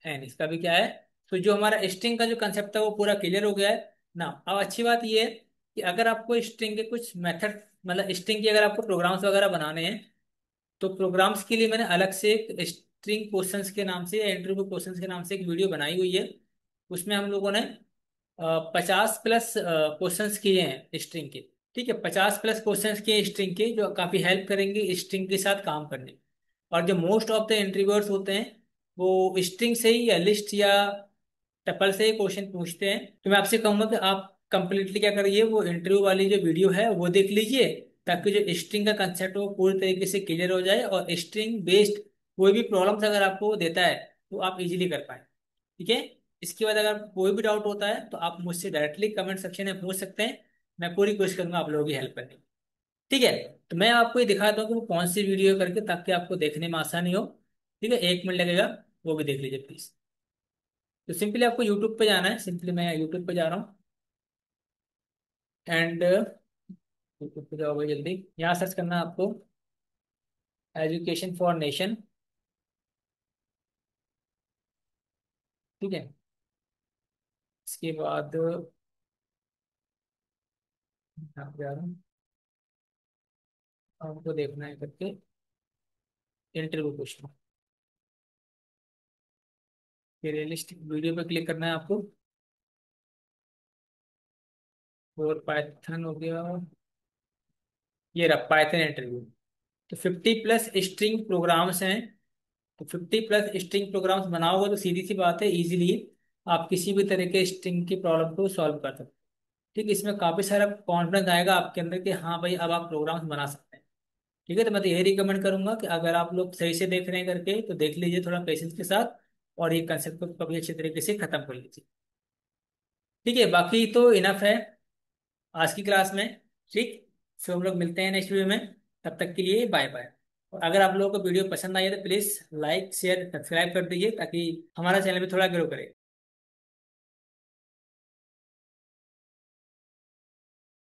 एन, इसका भी क्या है। तो जो हमारा स्ट्रिंग का जो कंसेप्ट था वो पूरा क्लियर हो गया है ना। अब अच्छी बात ये है कि अगर आपको स्ट्रिंग के कुछ मेथड, मतलब स्ट्रिंग की अगर आपको प्रोग्राम्स वगैरह बनाने हैं, तो प्रोग्राम्स के लिए मैंने अलग से एक स्ट्रिंग क्वेश्चंस के नाम से या इंटरव्यू क्वेश्चंस के नाम से एक वीडियो बनाई हुई है। उसमें हम लोगों ने 50+ क्वेश्चंस किए हैं स्ट्रिंग के। ठीक है, 50+ क्वेश्चंस किए स्ट्रिंग के, जो काफी हेल्प करेंगे स्ट्रिंग के साथ काम करने में। और जो मोस्ट ऑफ द इंटरव्यूअर्स होते हैं वो स्ट्रिंग से ही या लिस्ट या टपल से ही क्वेश्चन पूछते हैं। तो मैं आपसे कहूंगा कि आप कंप्लीटली क्या करिए, वो इंटरव्यू वाली जो वीडियो है वो देख लीजिए, ताकि जो स्ट्रिंग का कंसेप्ट है वो पूरी तरीके से क्लियर हो जाए, और स्ट्रिंग बेस्ड कोई भी प्रॉब्लम्स अगर आपको देता है तो आप इजीली कर पाए। ठीक है, इसके बाद अगर कोई भी डाउट होता है तो आप मुझसे डायरेक्टली कमेंट सेक्शन में पूछ सकते हैं। मैं पूरी कोशिश करूंगा आप लोगों की हेल्प करने की। ठीक है, तो मैं आपको ये दिखाता हूँ कि वो कौन सी वीडियो करके, ताकि आपको देखने में आसानी हो। ठीक है, 1 मिनट लगेगा, वो भी देख लीजिए प्लीज। तो सिंपली आपको यूट्यूब पे जाना है, सिंपली मैं यूट्यूब पे जा रहा हूँ। एंड यूट्यूब पे जाओगे जल्दी, यहाँ सर्च करना है आपको, एजुकेशन फॉर नेशन। ठीक है, इसके बाद यहाँ पे आ रहा हूँ, आपको देखना है करके इंटरव्यू क्वेश्चन, फिर रियलिस्टिक वीडियो पे क्लिक करना है आपको। और पाइथन हो गया, ये रहा पाइथन इंटरव्यू। तो 50+ स्ट्रिंग प्रोग्राम्स हैं। तो 50+ स्ट्रिंग प्रोग्राम्स बनाओगे तो सीधी सी बात है, इजीली आप किसी भी तरह के स्ट्रिंग की प्रॉब्लम को सॉल्व कर सकते हो। ठीक है, इसमें काफी सारा कॉन्फिडेंस आएगा आपके अंदर कि हाँ भाई अब आप प्रोग्राम्स बना सकते हैं। ठीक है, तो मैं तो यही रिकमेंड करूंगा कि अगर आप लोग सही से देख रहे हैं करके तो देख लीजिए थोड़ा पेशेंस के साथ, और ये कंसेप्ट को कभी अच्छे तरीके से खत्म कर लीजिए। ठीक है, बाकी तो इनफ है आज की क्लास में। ठीक, फिर हम लोग मिलते हैं नेक्स्ट वीडियो में। तब तक के लिए बाय बाय। और अगर आप लोगों को वीडियो पसंद आई है तो प्लीज़ लाइक शेयर सब्सक्राइब कर दीजिए, ताकि हमारा चैनल भी थोड़ा ग्रो करे।